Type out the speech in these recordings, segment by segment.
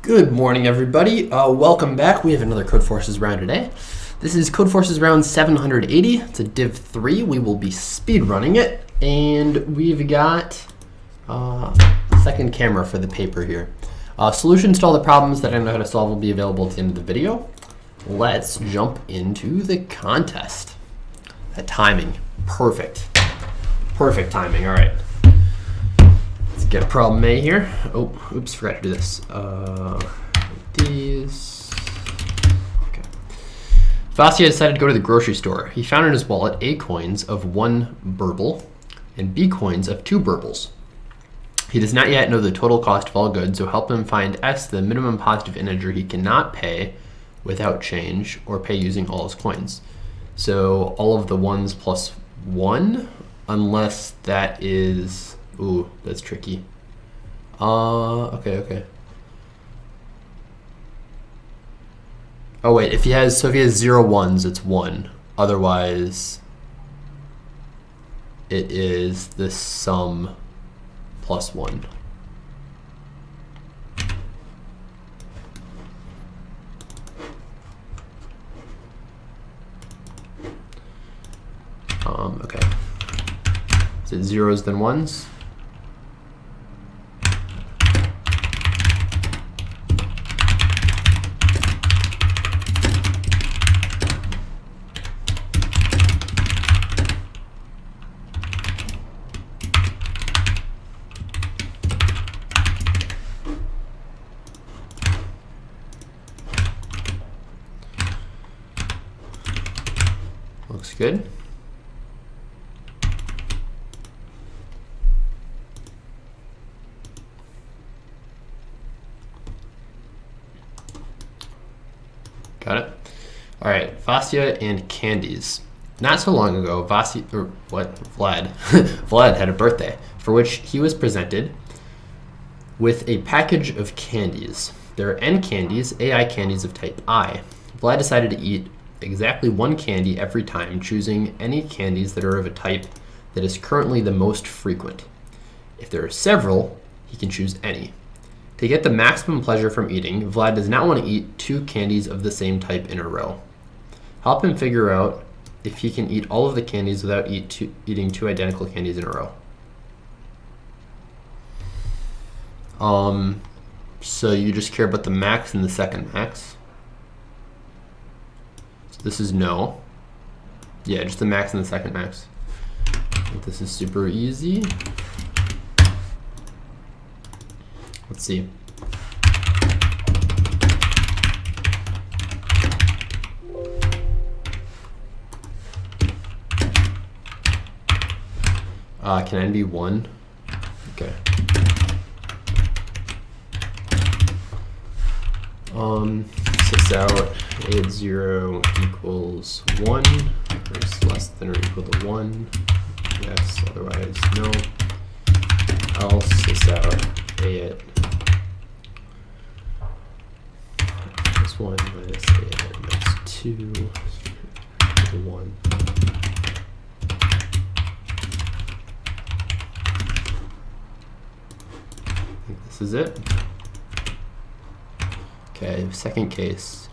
Good morning, everybody. Welcome back. We have another Codeforces round today. This is Codeforces round 780. It's a Div 3. We will be speed running it, and we've got second camera for the paper here. Solutions to all the problems that I know how to solve will be available at the end of the video. Let's jump into the contest. That timing, perfect. Perfect timing. All right. Get a problem A here. Oh, oops, forgot to do this. These. Okay. Vasya decided to go to the grocery store. He found in his wallet A coins of 1 burble and B coins of 2 burbles. He does not yet know the total cost of all goods, so help him find S, the minimum positive integer he cannot pay without change or pay using all his coins. So all of the 1s plus 1, unless that is... Ooh, that's tricky. Okay. Oh wait, if he has 0 1s, it's 1. Otherwise, it is the sum plus 1. Okay. Is it 0s then 1s? Looks good. Got it. All right, Vasya and candies. Not so long ago, Vlad had a birthday for which he was presented with a package of candies. There are N candies, AI candies of type I. Vlad decided to eat exactly 1 candy every time, choosing any candies that are of a type that is currently the most frequent. If there are several, he can choose any. To get the maximum pleasure from eating, Vlad does not want to eat 2 candies of the same type in a row. Help him figure out if he can eat all of the candies without eating 2 identical candies in a row. So you just care about the max and the second max. This is no. Yeah, just the max and the second max. I think this is super easy. Let's see. Can N be 1? Okay. This out A at 0 equals 1, or is less than or equal to 1. Yes, otherwise no. Else this out A at minus 1 minus A at minus 2 equal to 1. I think this is it. Okay, second case.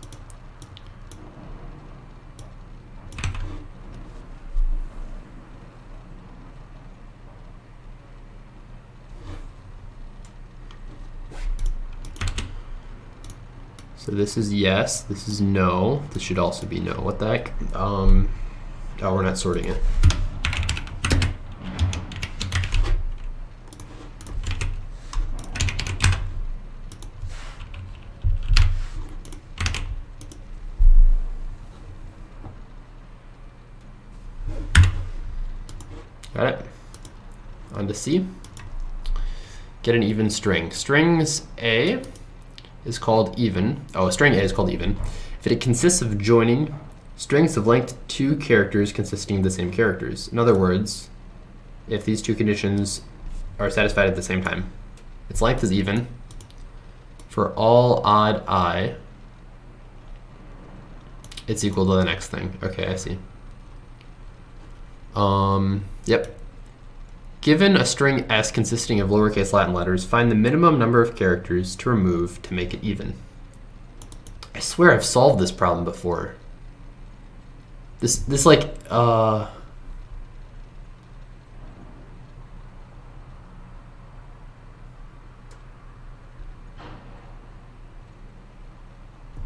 So this is yes, this is no, this should also be no. What the heck? Oh, we're not sorting it. Got it. On to C. Get an even string. Strings A is called even. Oh, string A is called even if it consists of joining strings of length 2 characters consisting of the same characters. In other words, if these 2 conditions are satisfied at the same time. Its length is even for all odd I. It's equal to the next thing. Okay, I see. Yep. Given a string S consisting of lowercase Latin letters, find the minimum number of characters to remove to make it even. I swear I've solved this problem before. This like,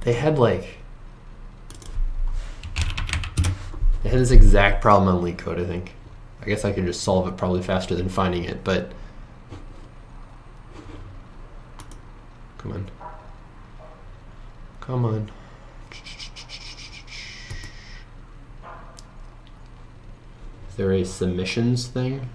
they had this exact problem on LeetCode, I think. I guess I could just solve it probably faster than finding it, but come on. Come on. Is there a submissions thing?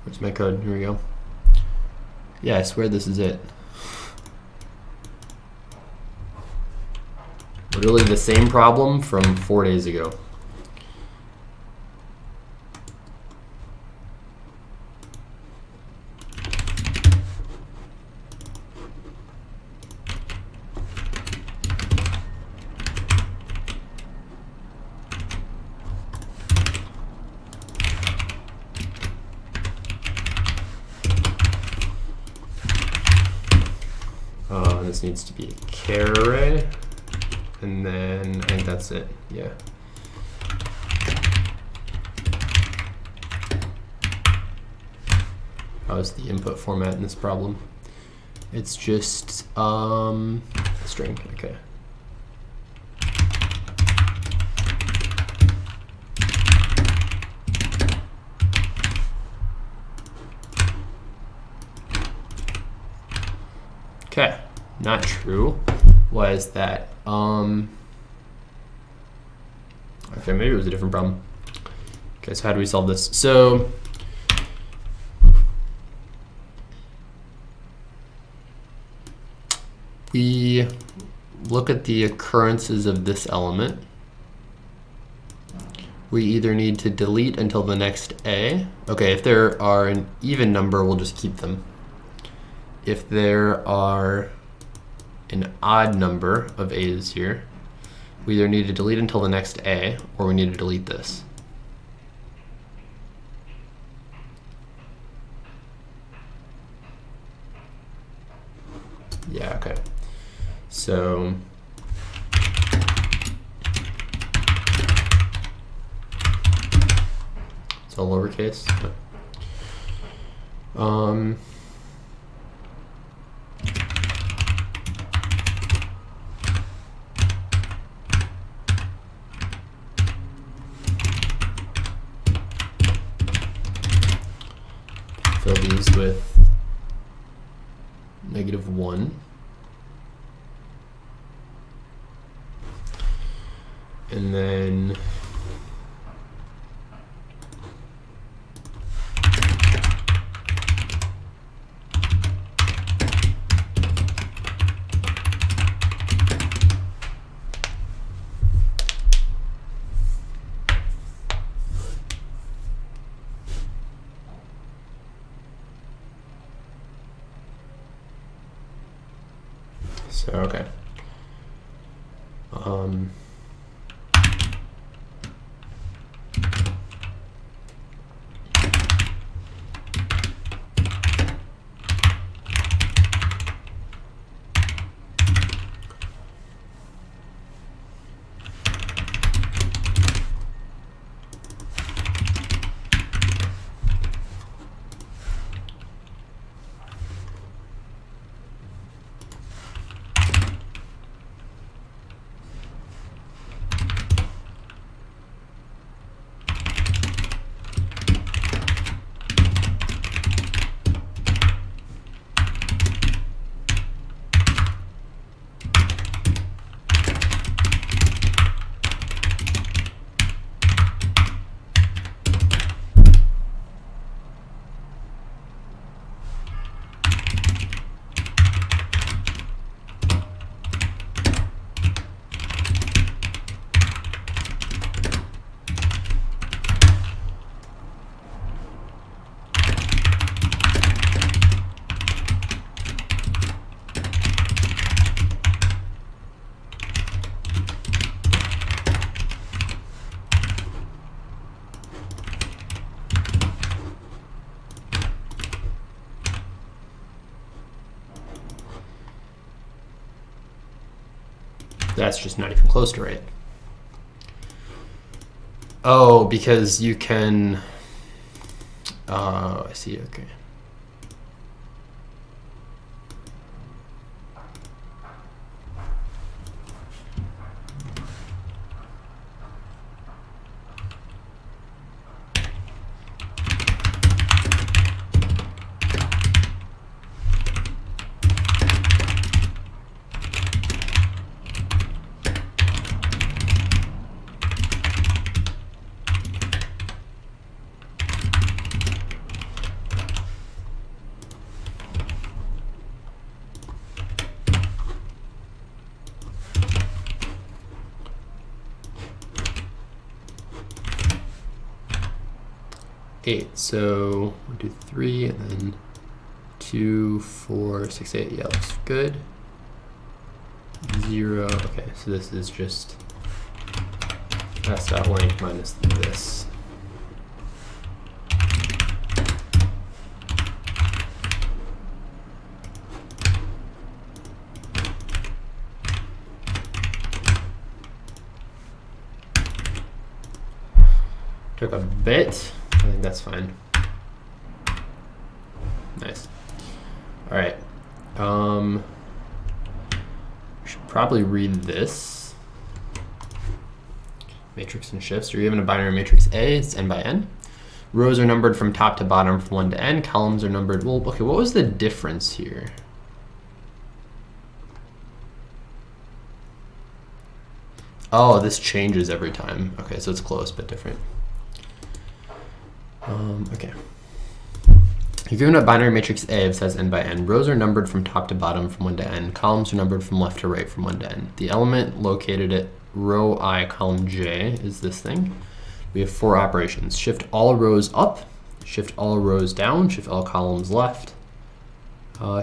Where's my code? Here we go. Yeah, I swear this is it. Literally the same problem from 4 days ago. This needs to be a char array, and then I think that's it. Yeah. How's the input format in this problem? It's just string. Okay. Okay. Not true was that okay, maybe it was a different problem. Okay, so how do we solve this? So we look at the occurrences of this element. We either need to delete until the next A. Okay, if there are an even number, we'll just keep them. If there are an odd number of A's here, we either need to delete until the next A, or we need to delete this. Yeah, okay. So it's all lowercase. Fill these with -1. And then so okay. That's just not even close to right. Oh, because you can, I see, okay. Eight, so 1, 2, 3, and then 2, 4, 6, 8. Yeah, looks good. 0. Okay, so this is just s.length minus this. Took a bit. I think that's fine. Nice. All right. We should probably read this. Matrix and shifts. You're given a binary matrix A. It's n by n. Rows are numbered from top to bottom from 1 to n. Columns are numbered. Well, okay. What was the difference here? Oh, this changes every time. Okay, so it's close but different. Okay. You're given a binary matrix A, it says n by n. Rows are numbered from top to bottom from 1 to n. Columns are numbered from left to right from 1 to n. The element located at row I, column j is this thing. We have 4 operations. Shift all rows up, shift all rows down, shift all columns left,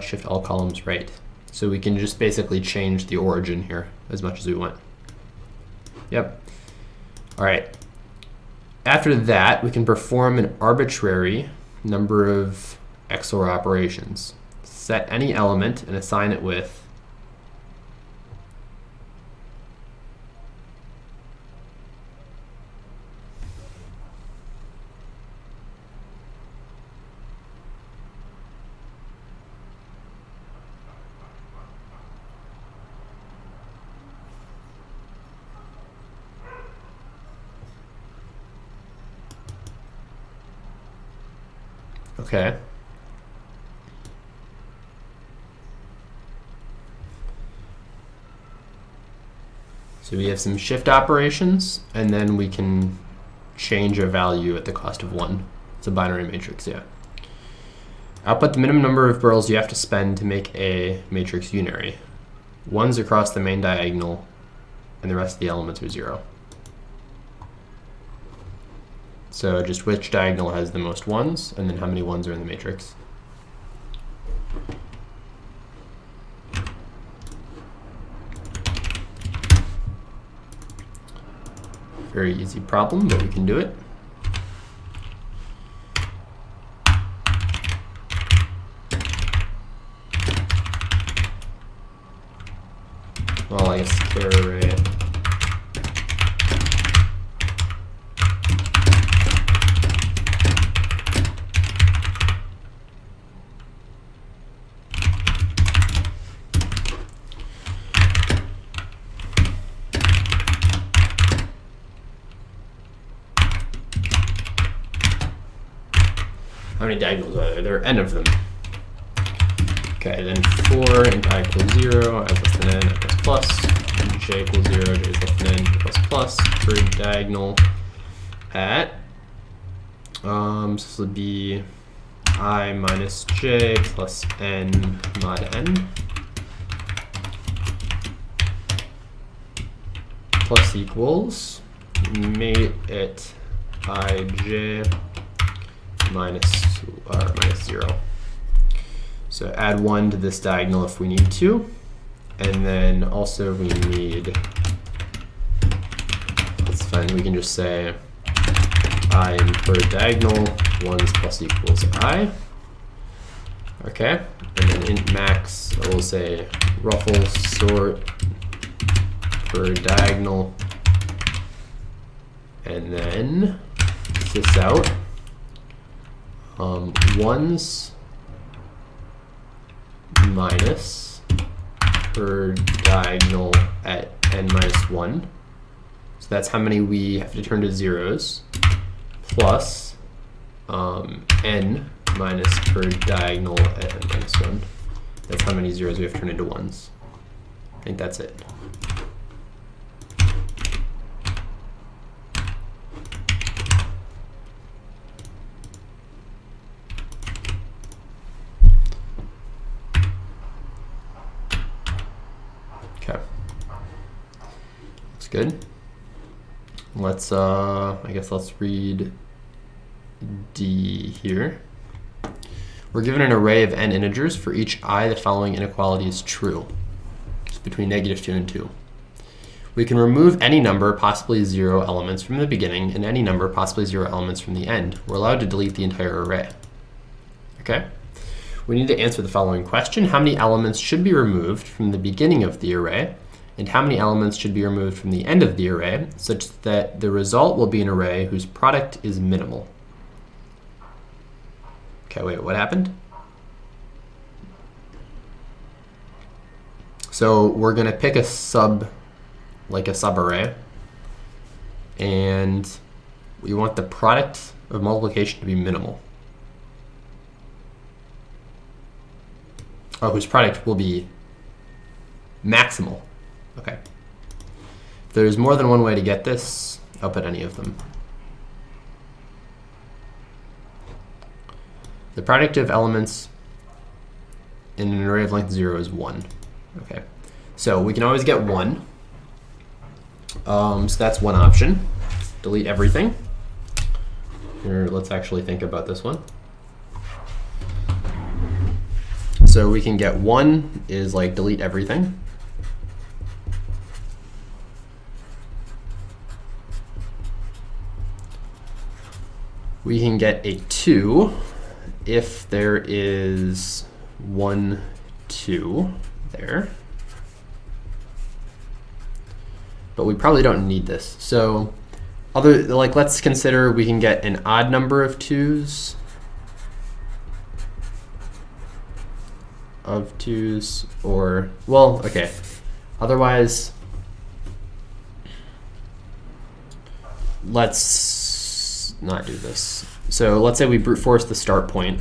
shift all columns right. So we can just basically change the origin here as much as we want. Yep. All right. After that, we can perform an arbitrary number of XOR operations. Set any element and assign it with okay. So we have some shift operations, and then we can change a value at the cost of 1. It's a binary matrix, yeah. Output the minimum number of burls you have to spend to make a matrix unary. 1's across the main diagonal, and the rest of the elements are 0. So just which diagonal has the most 1's, and then how many 1's are in the matrix. Very easy problem, but we can do it. Well, I guess square array. How many diagonals are there? There are n of them. Okay, then 4 into I equals 0, I is less than n, I plus plus, and j equals 0, j is less than n, plus plus, for diagonal at, so this would be I minus j plus n mod n, plus equals, mate at ij minus 0. So add 1 to this diagonal if we need to, and then also we need, that's fine, we can just say I in per diagonal, 1's plus equals I. Okay, and then int max, we'll say ruffle sort per diagonal, and then this out. Ones minus per diagonal at n minus 1. So that's how many we have to turn to zeros, plus n minus per diagonal at n minus 1. That's how many zeros we have to turn into ones. I think that's it. Okay. Looks good. Let's, I guess let's read D here. We're given an array of n integers. For each I, the following inequality is true. It's between -2 and 2. We can remove any number, possibly 0 elements from the beginning, and any number, possibly 0 elements from the end. We're allowed to delete the entire array. Okay? We need to answer the following question. How many elements should be removed from the beginning of the array? And how many elements should be removed from the end of the array, such that the result will be an array whose product is minimal? Okay, wait, what happened? So we're gonna pick a subarray, and we want the product of multiplication to be minimal. Oh, whose product will be maximal. Okay. If there's more than one way to get this, I'll put any of them. The product of elements in an array of length 0 is 1. Okay. So we can always get 1. So that's one option. Delete everything. Here, let's actually think about this one. So we can get 1 is like delete everything. We can get a 2 if there is 1, 2 there. But we probably don't need this. So let's consider we can get an odd number of 2s. Or, well, okay. Otherwise, let's not do this. So let's say we brute force the start point.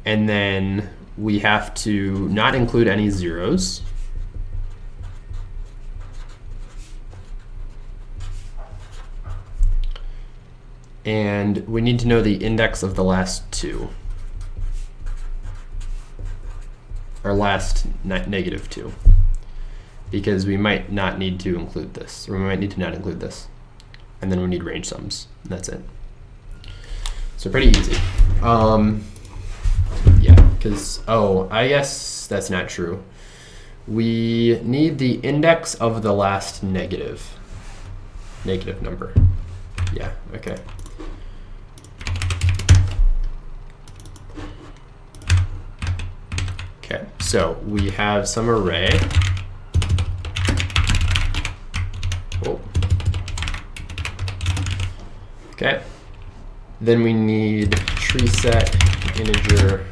And then we have to not include any zeros. And we need to know the index of the last 2. Or last -2. Because we might not need to include this, or we might need to not include this. And then we need range sums, and that's it. So pretty easy. Yeah, because, oh, I guess that's not true. We need the index of the last negative number. Yeah, okay. Okay, so we have some array. Oh. Okay. Then we need tree set integer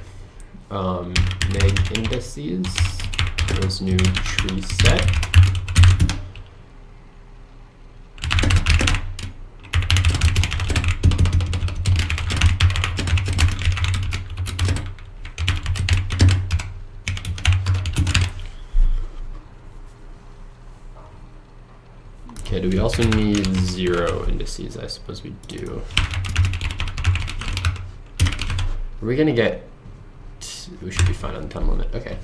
neg indices. There's new tree set. Okay, do we also need 0 indices? I suppose we do. Are we gonna get, we should be fine on the time limit. Okay,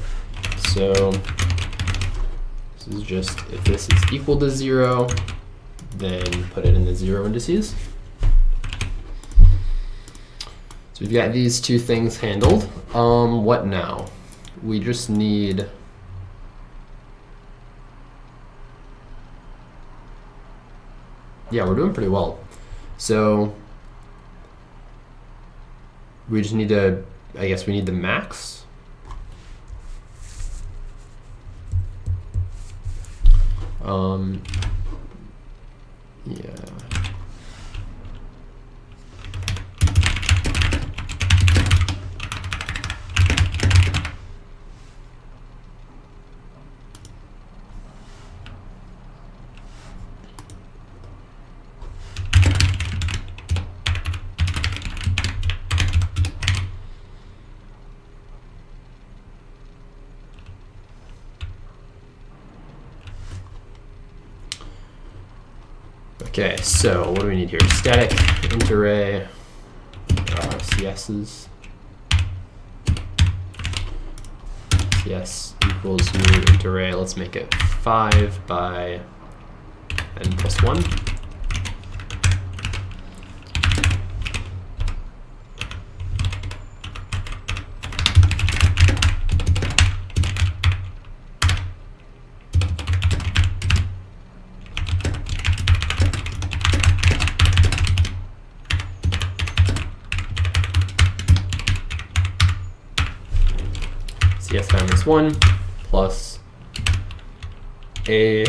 so this is just, if this is equal to 0, then put it in the 0 indices. So we've got these two things handled. What now? We just need, yeah, we're doing pretty well. So we just need to, I guess we need the max. Yeah. Okay, so what do we need here? Static int array, CS's. CS equals new int array. Let's make it 5 by n plus 1. CS minus 1 plus a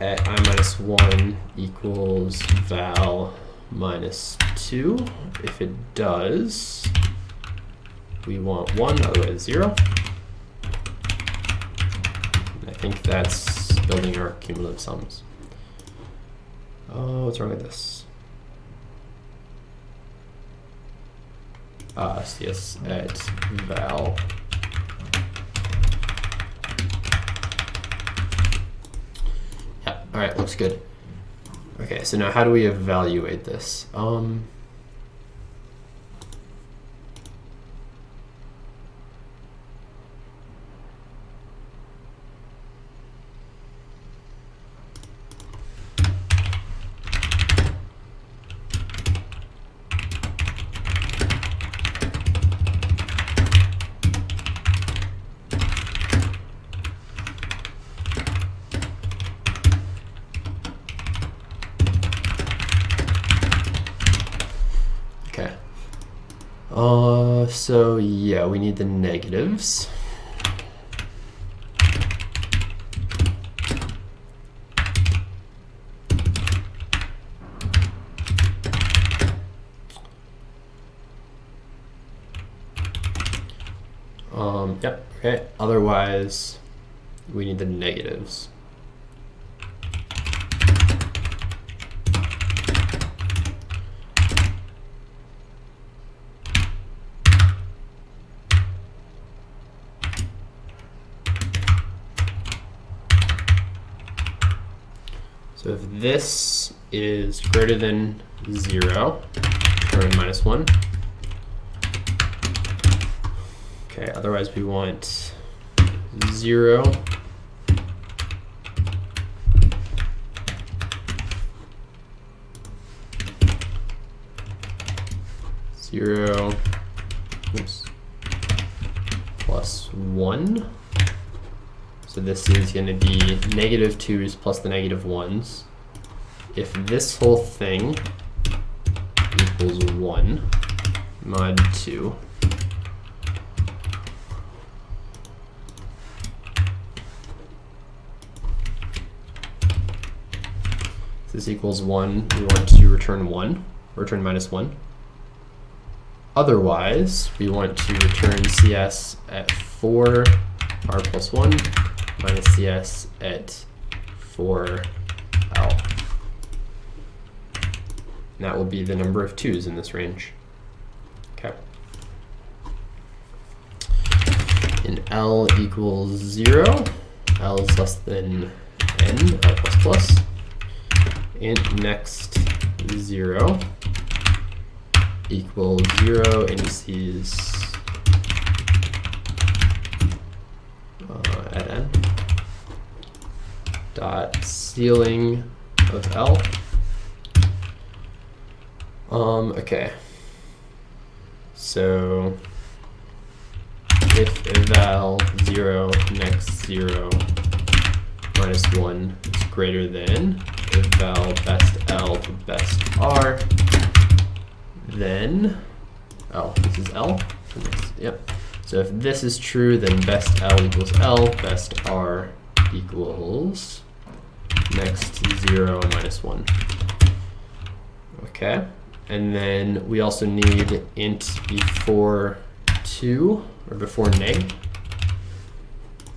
at I minus 1 equals val minus 2. If it does, we want 1, otherwise 0. And I think that's building our cumulative sums. Oh, what's wrong with this? CS at val. All right, looks good. Okay, so now how do we evaluate this? So yeah, we need the negatives. Yep, okay. Otherwise, we need the negatives. So if this is greater than 0, return minus 1. Okay, otherwise we want 0. Oops, plus 1. So this is going to be negative 2's plus the negative 1's. If this whole thing equals 1 mod 2, if this equals 1, we want to return 1, return minus 1. Otherwise, we want to return CS at 4 r plus 1 minus CS at 4L. And that will be the number of 2's in this range. Okay. And L equals 0. L is less than n, L plus plus. And next 0 equals 0 indices at n. Dot ceiling of L. Okay. So if eval 0 next 0 minus 1 is greater than eval best L to best R, then this is L. Yep. So if this is true, then best L equals L, best R equals next 0 minus 1. Okay, and then we also need int before 2, or before neg.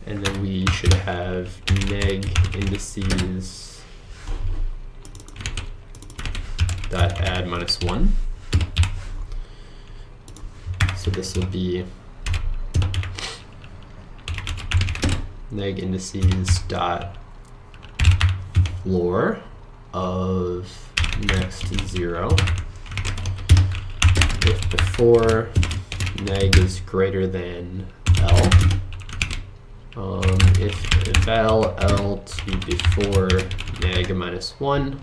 And then we should have neg indices dot add minus 1. So this will be neg indices dot floor of next 0 if before neg is greater than L. If eval L to before neg minus 1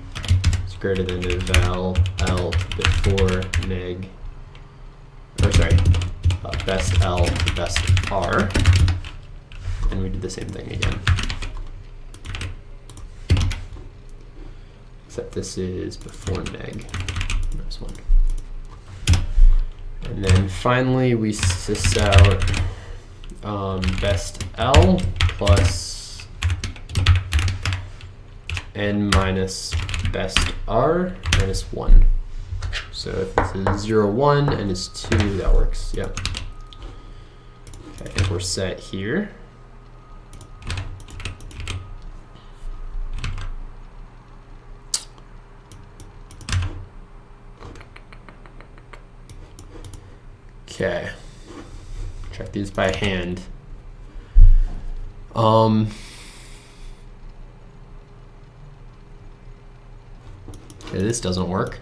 is greater than eval L to before neg, or sorry, best L to best R, and we did the same thing again. Except this is before neg minus 1. And then finally we sys out best L plus n minus best R minus 1. So if this is 0, 1 and it's 2, that works. Yep. Okay, I think we're set here. Okay, check these by hand. Okay, this doesn't work.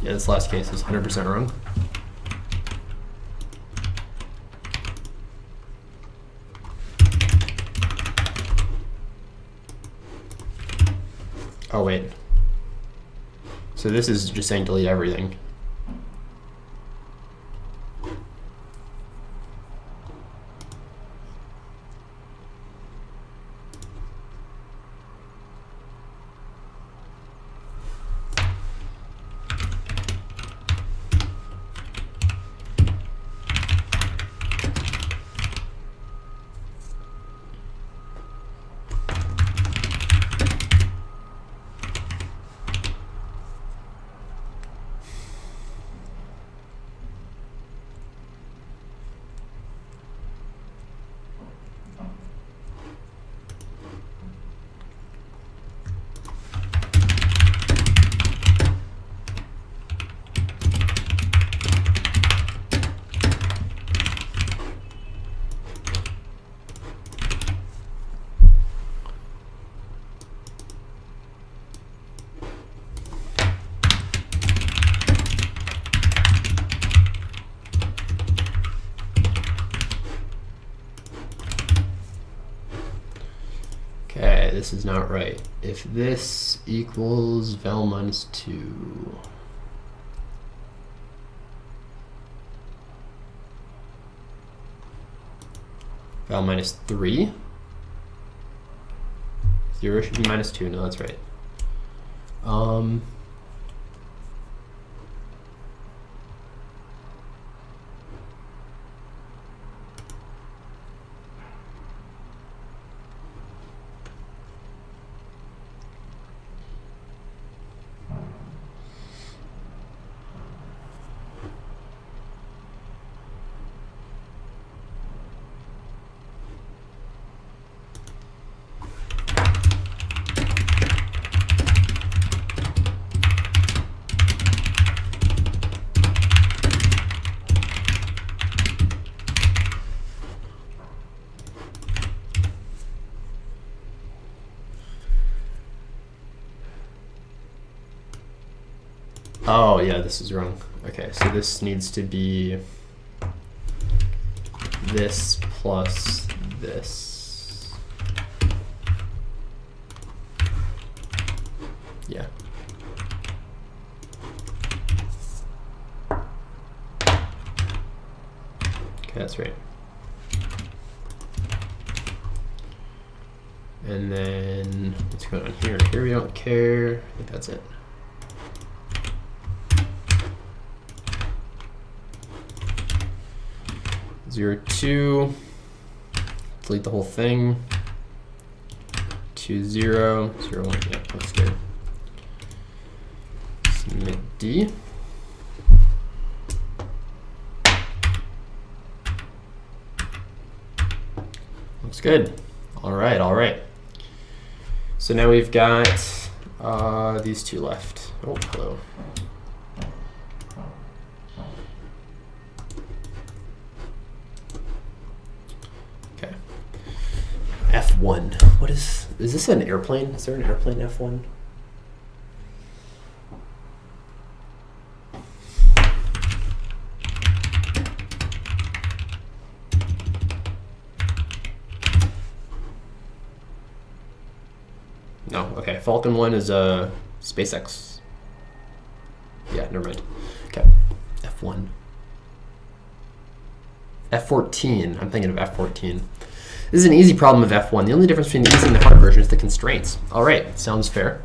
Yeah, this last case is 100% wrong. Oh, wait. So this is just saying delete everything. Okay, this is not right. If this equals val minus 2, val minus 3, 0 should be minus 2. No, that's right. Oh, yeah, this is wrong. Okay, so this needs to be this plus this. Yeah. Okay, that's right. And then what's going on here? Here we don't care. I think that's it. 0, 2, delete the whole thing. 2, 0, 0, 1, yeah, looks good. Submit D. Looks good. All right, all right. So now we've got these two left. Oh, hello. Okay. F1. What is this an airplane? Is there an airplane F1? No, okay. Falcon 1 is SpaceX. Yeah, never mind. Okay, F1. F14, I'm thinking of F14. This is an easy problem of F1. The only difference between the easy and the hard version is the constraints. All right, sounds fair.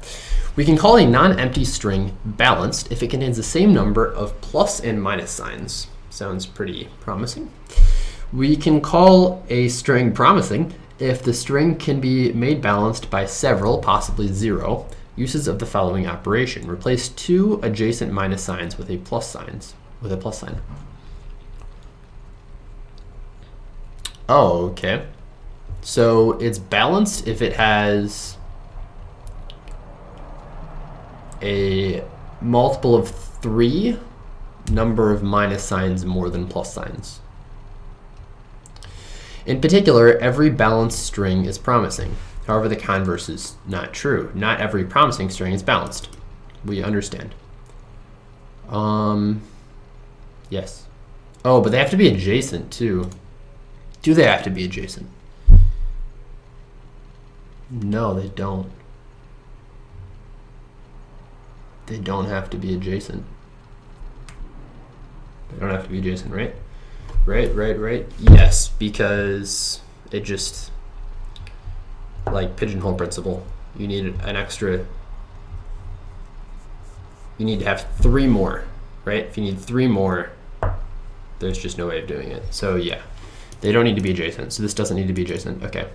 We can call a non-empty string balanced if it contains the same number of plus and minus signs. Sounds pretty promising. We can call a string promising if the string can be made balanced by several, possibly 0, uses of the following operation. Replace 2 adjacent minus signs with a plus sign. Oh, okay. So it's balanced if it has a multiple of 3 number of minus signs more than plus signs. In particular, every balanced string is promising. However, the converse is not true. Not every promising string is balanced. We understand. Yes. Oh, but they have to be adjacent too. Do they have to be adjacent? No, they don't. They don't have to be adjacent. They don't have to be adjacent, right? Right. Yes, because it just, like pigeonhole principle, you need an extra, you need to have 3 more, right? If you need 3 more, there's just no way of doing it. So yeah, they don't need to be adjacent. So this doesn't need to be adjacent. Okay.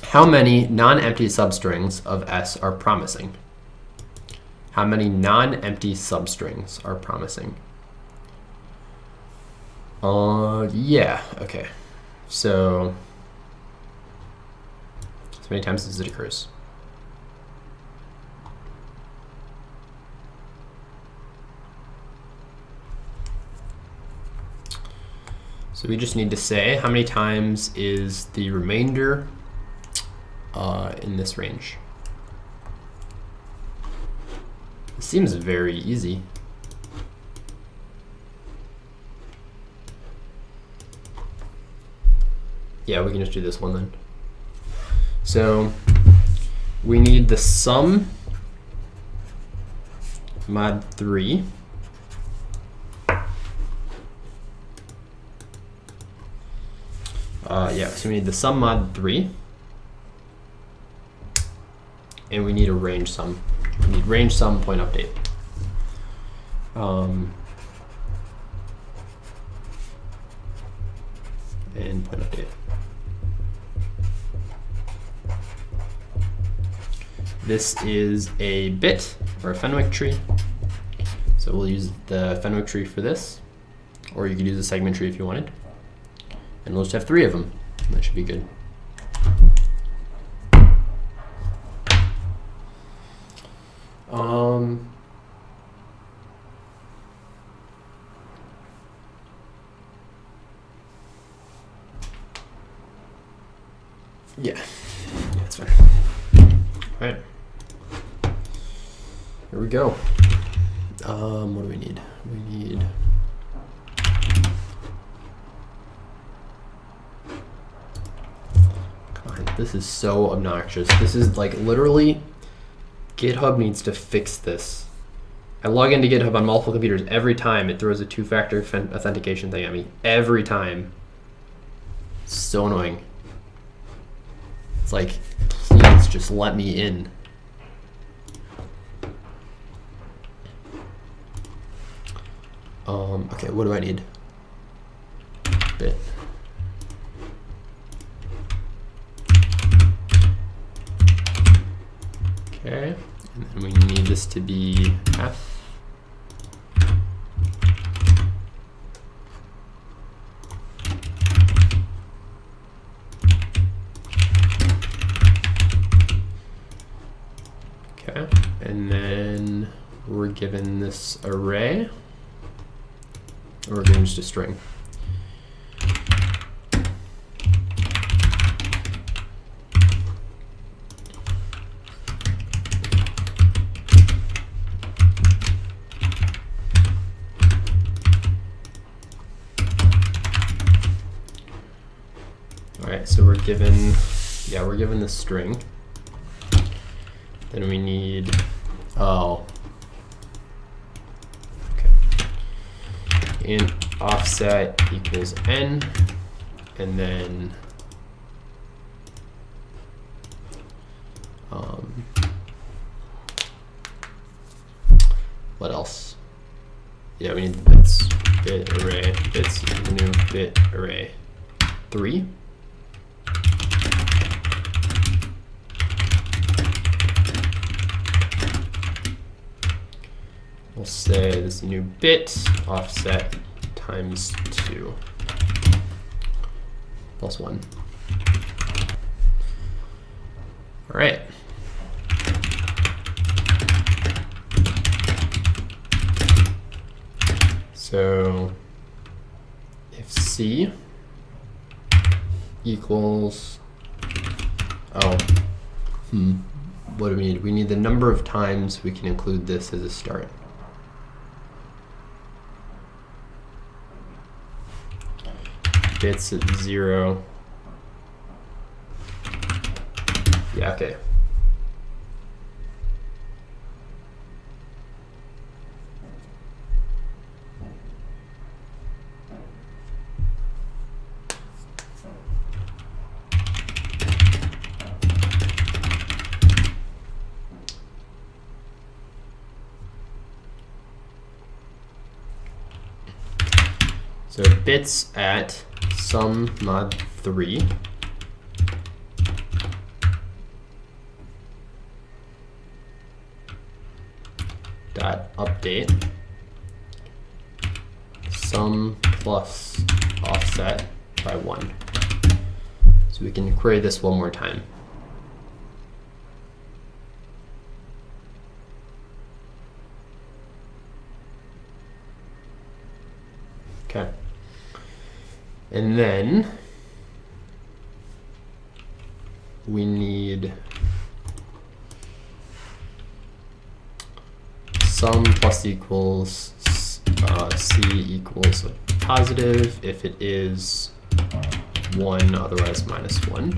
How many non-empty substrings of S are promising? How many non-empty substrings are promising? Yeah, okay. So many times as it occurs. So we just need to say how many times is the remainder in this range. It seems very easy. Yeah, we can just do this one then. So we need the sum mod 3 so we need the sum mod 3, and we need a range sum. We need range sum point update. And point update. This is a bit or a Fenwick tree. So we'll use the Fenwick tree for this, or you could use a segment tree if you wanted. And we'll just have 3 of them. That should be good. Yeah, that's fine. All right, here we go. What do we need? We need this is so obnoxious. This is like literally, GitHub needs to fix this. I log into GitHub on multiple computers. Every time it throws a 2-factor authentication thing at me. Every time. It's so annoying. It's like, please just let me in. Okay, what do I need? Bit. Okay, and then we need this to be f. Okay, and then we're given this array, or we're given just a string. So we're given this string. Then we need, int offset equals n, and then what else? Yeah, we need the bits, bit array, bits new bit array 3. We'll say this new bit offset times 2 plus 1. All right. So if C equals, what do we need? We need the number of times we can include this as a start. Bits at 0. Yeah, okay. So bits at sum mod 3 dot update sum plus offset by 1. So we can query this one more time. Okay. And then we need sum plus equals C equals a positive if it is 1, otherwise minus 1.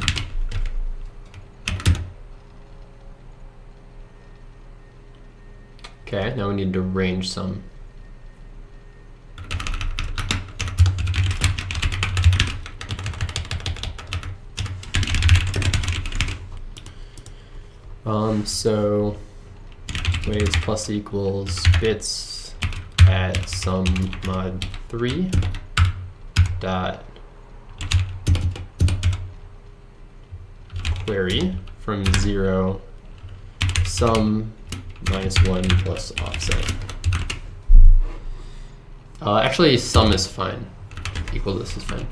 Okay, now we need to range sum. So weights plus equals bits at sum mod 3 dot query from 0 sum minus 1 plus offset. Actually, sum is fine. Equal this is fine.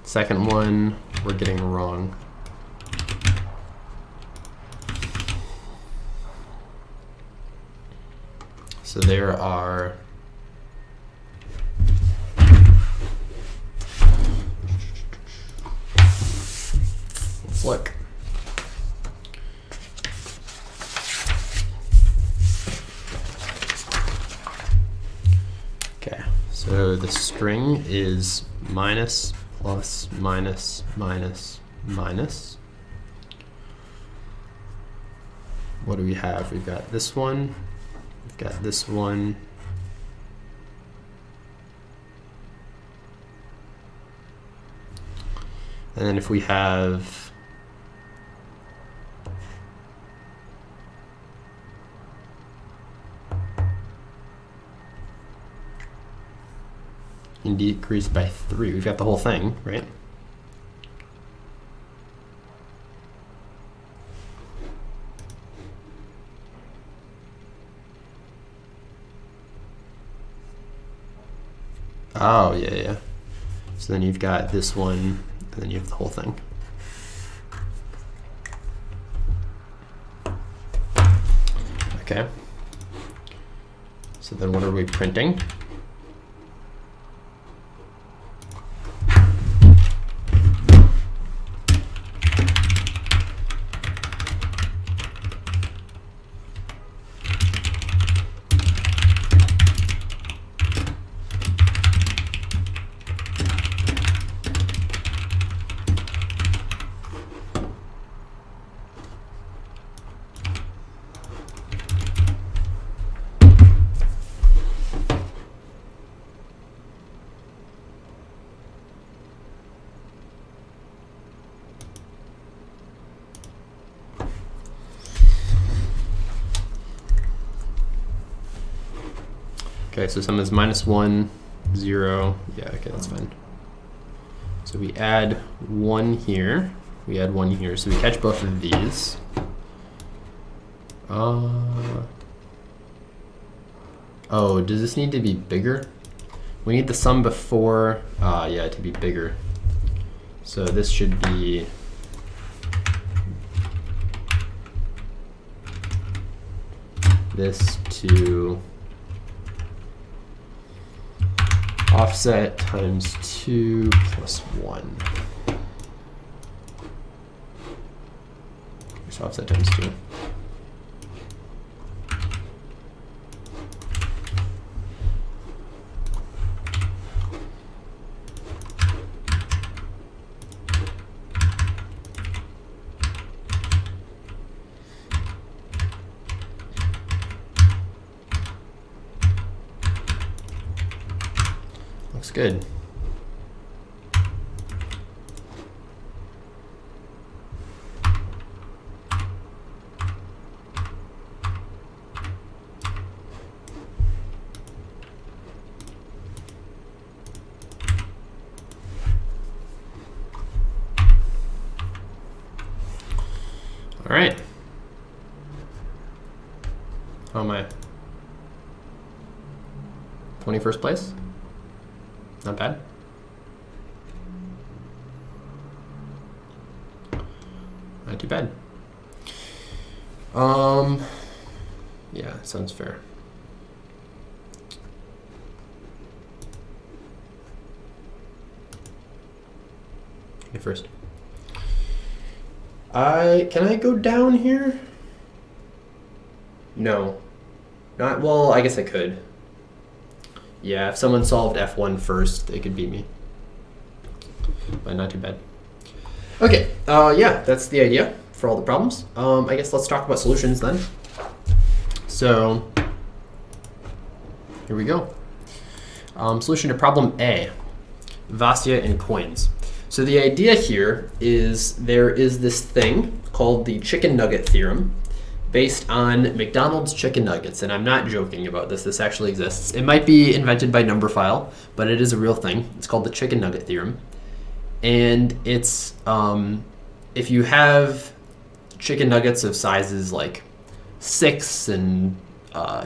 Second one, we're getting wrong. So there are let's look. Okay, so the string is minus plus, minus, minus, minus. What do we have? We've got this one, we've got this one. And then if we have and decrease by 3, we've got the whole thing, right? Oh, yeah, yeah. So then you've got this one, and then you have the whole thing. Okay. So then what are we printing? Okay, so sum is -1, 0. Yeah, okay, that's fine. So we add 1 here. We add 1 here. So we catch both of these. Oh, does this need to be bigger? We need the sum before, yeah, to be bigger. So this should be this to offset times 2 plus 1. So offset times 2. Looks good. All right. How am I? 21st place? Not bad. Not too bad. Yeah, sounds fair. Okay, first. Can I go down here? No. Not, well, I guess I could. Yeah, if someone solved F1 first, they could beat me. But not too bad. Okay, yeah, that's the idea for all the problems. I guess let's talk about solutions then. So, here we go. Solution to problem A, Vasya and coins. So the idea here is there is this thing called the chicken nugget theorem based on McDonald's chicken nuggets. And I'm not joking about this. This actually exists. It might be invented by Numberphile, but it is a real thing. It's called the chicken nugget theorem. And it's if you have chicken nuggets of sizes like 6 and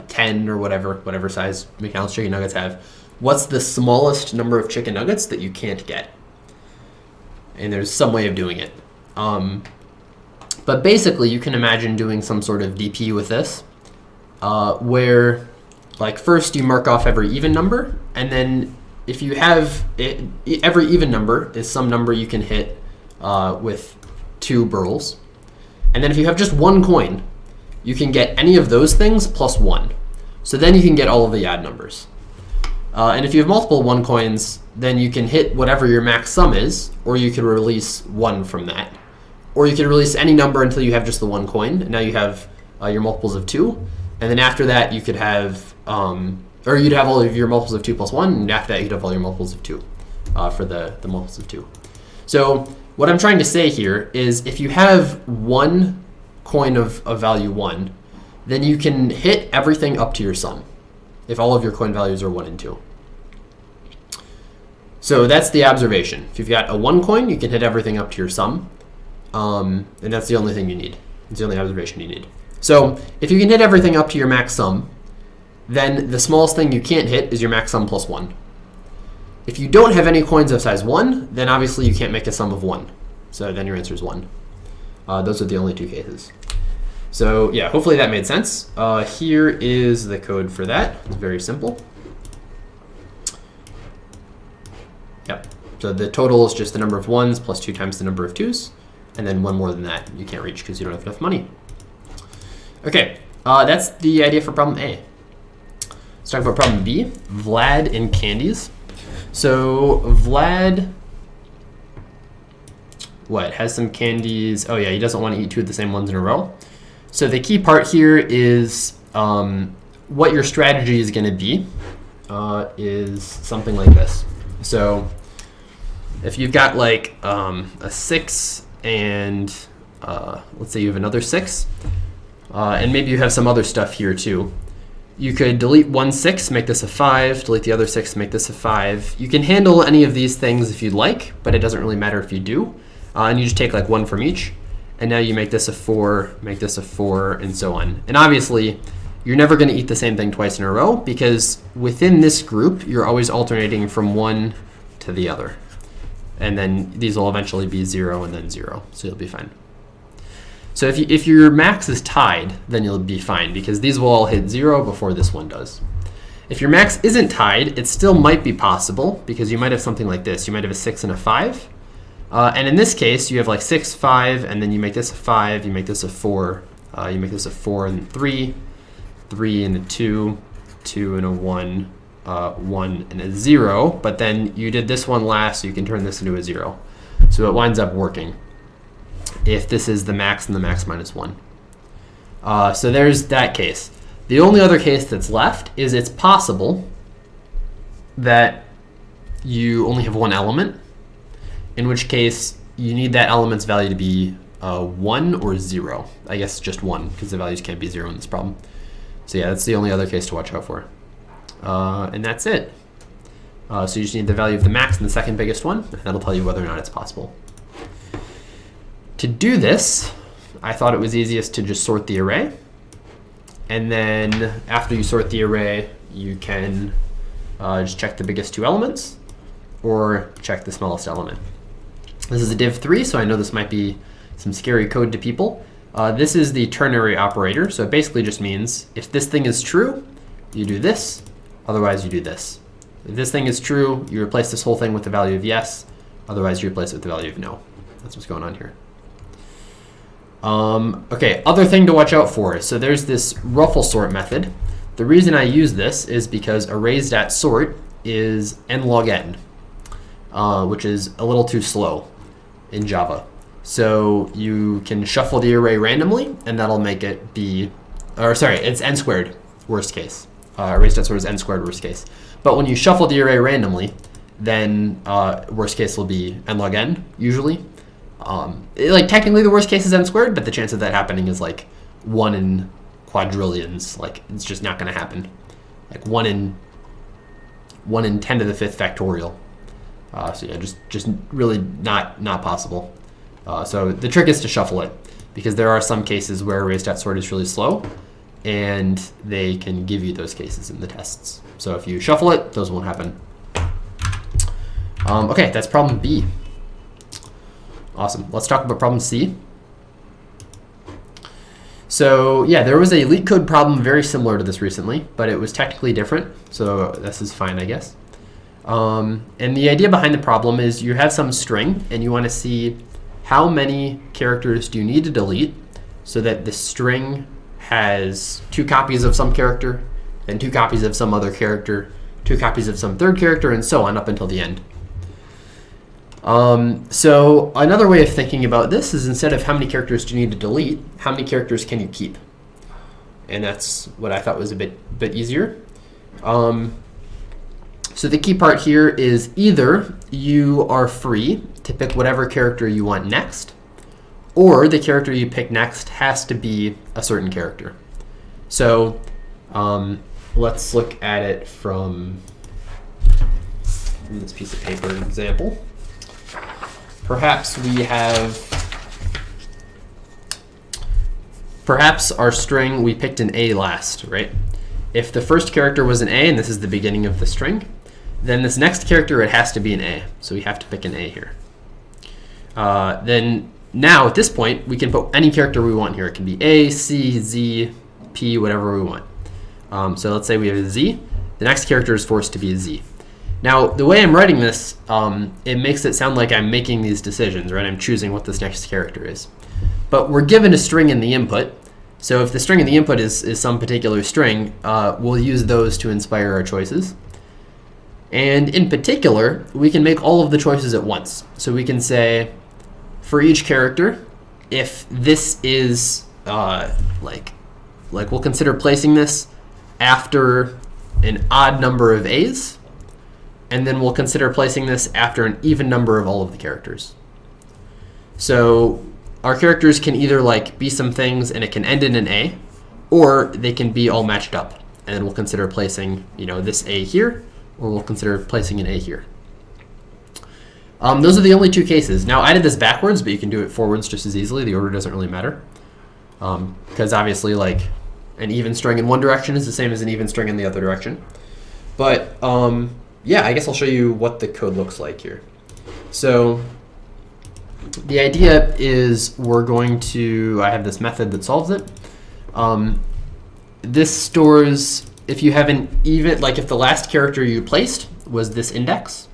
10 or whatever size McDonald's chicken nuggets have, what's the smallest number of chicken nuggets that you can't get? And there's some way of doing it. But basically, you can imagine doing some sort of DP with this, where, like, first you mark off every even number, and then if you have it, every even number is some number you can hit with 2 burls. And then if you have just 1 coin, you can get any of those things plus 1. So then you can get all of the odd numbers. And if you have multiple 1 coins, then you can hit whatever your max sum is, or you can release 1 from that. Or you can release any number until you have just the 1 coin, and now you have your multiples of 2. And then after that, you could have, or you'd have all of your multiples of 2 plus 1, and after that, you'd have all your multiples of 2 for the multiples of 2. So what I'm trying to say here is if you have 1 coin of value 1, then you can hit everything up to your sum if all of your coin values are 1 and 2. So that's the observation. If you've got a 1 coin, you can hit everything up to your sum, and that's the only thing you need. It's the only observation you need. So if you can hit everything up to your max sum, then the smallest thing you can't hit is your max sum plus 1. If you don't have any coins of size 1, then obviously you can't make a sum of 1. So then your answer is 1. Those are the only 2 cases. So yeah, hopefully that made sense. Here is the code for that. It's very simple. Yep. So the total is just the number of 1s plus 2 times the number of 2s. And then 1 more than that you can't reach because you don't have enough money. Okay, that's the idea for problem A. Let's talk about problem B, Vlad and candies. So Vlad, has some candies. Oh yeah, he doesn't want to eat 2 of the same ones in a row. So the key part here is what your strategy is going to be is something like this. So if you've got like a 6 and let's say you have another 6, and maybe you have some other stuff here too. You could delete 1 6, make this a 5, delete the other 6, make this a 5. You can handle any of these things if you'd like, but it doesn't really matter if you do. And you just take like 1 from each. And now you make this a 4, make this a 4, and so on. And obviously, you're never going to eat the same thing twice in a row because within this group, you're always alternating from one to the other. And then these will eventually be 0 and then 0, so you'll be fine. So if your max is tied, then you'll be fine because these will all hit 0 before this one does. If your max isn't tied, it still might be possible because you might have something like this. You might have a 6 and a 5. And in this case, you have like 6, 5, and then you make this a 5, you make this a 4, you make this a 4 and 3, 3 and a 2, 2 and a 1, 1 and a 0, but then you did this one last, so you can turn this into a 0. So it winds up working if this is the max and the max minus 1. So there's that case. The only other case that's left is it's possible that you only have one element, in which case you need that element's value to be 1 or 0. I guess just 1, because the values can't be 0 in this problem. So yeah, that's the only other case to watch out for. And that's it. So you just need the value of the max and the second biggest one, and that'll tell you whether or not it's possible. To do this, I thought it was easiest to just sort the array. And then after you sort the array, you can just check the biggest 2 elements or check the smallest element. This is a div 3, so I know this might be some scary code to people. This is the ternary operator, so it basically just means if this thing is true, you do this, otherwise you do this. If this thing is true, you replace this whole thing with the value of yes, otherwise you replace it with the value of no. That's what's going on here. Okay, other thing to watch out for. So there's this ruffle sort method. The reason I use this is because arrays.sort is n log n, which is a little too slow in Java. So you can shuffle the array randomly, and that'll make it be, or sorry, it's n squared, worst case. Arrays.sort is n squared, worst case. But when you shuffle the array randomly, then worst case will be n log n, usually. Like technically the worst case is n squared, but the chance of that happening is like 1 in quadrillions. Like it's just not going to happen. Like 1 in 10 to the 5th factorial. So yeah, just really not possible. So the trick is to shuffle it, because there are some cases where arrays.sort is really slow, and they can give you those cases in the tests. So if you shuffle it, those won't happen. Okay, that's problem B. Awesome. Let's talk about problem C. So yeah, there was a LeetCode problem very similar to this recently, but it was technically different. So this is fine, I guess. And the idea behind the problem is you have some string and you want to see how many characters do you need to delete so that the string has 2 copies of some character and 2 copies of some other character 2 copies of some third character, and so on up until the end. So another way of thinking about this is instead of how many characters do you need to delete, how many characters can you keep? And that's what I thought was a bit easier. So the key part here is either you are free to pick whatever character you want next, or the character you pick next has to be a certain character. So let's look at it from this piece of paper example. Perhaps our string, we picked an A last, right? If the first character was an A, and this is the beginning of the string, then this next character, it has to be an A. So we have to pick an A here. Then now, at this point, we can put any character we want here. It can be A, C, Z, P, whatever we want. So let's say we have a Z. The next character is forced to be a Z. Now, the way I'm writing this, it makes it sound like I'm making these decisions, right? I'm choosing what this next character is. But we're given a string in the input. So if the string in the input is some particular string, we'll use those to inspire our choices. And in particular, we can make all of the choices at once. So we can say, for each character, if this is, like we'll consider placing this after an odd number of A's, and then we'll consider placing this after an even number of all of the characters. So our characters can either like be some things and it can end in an A, or they can be all matched up. And then we'll consider placing, this A here, or we'll consider placing an A here. Those are the only 2 cases. Now I did this backwards, but you can do it forwards just as easily. The order doesn't really matter. Because obviously like an even string in one direction is the same as an even string in the other direction. But yeah, I guess I'll show you what the code looks like here. So the idea is I have this method that solves it. This stores, if you have an even, like if the last character you placed was this index,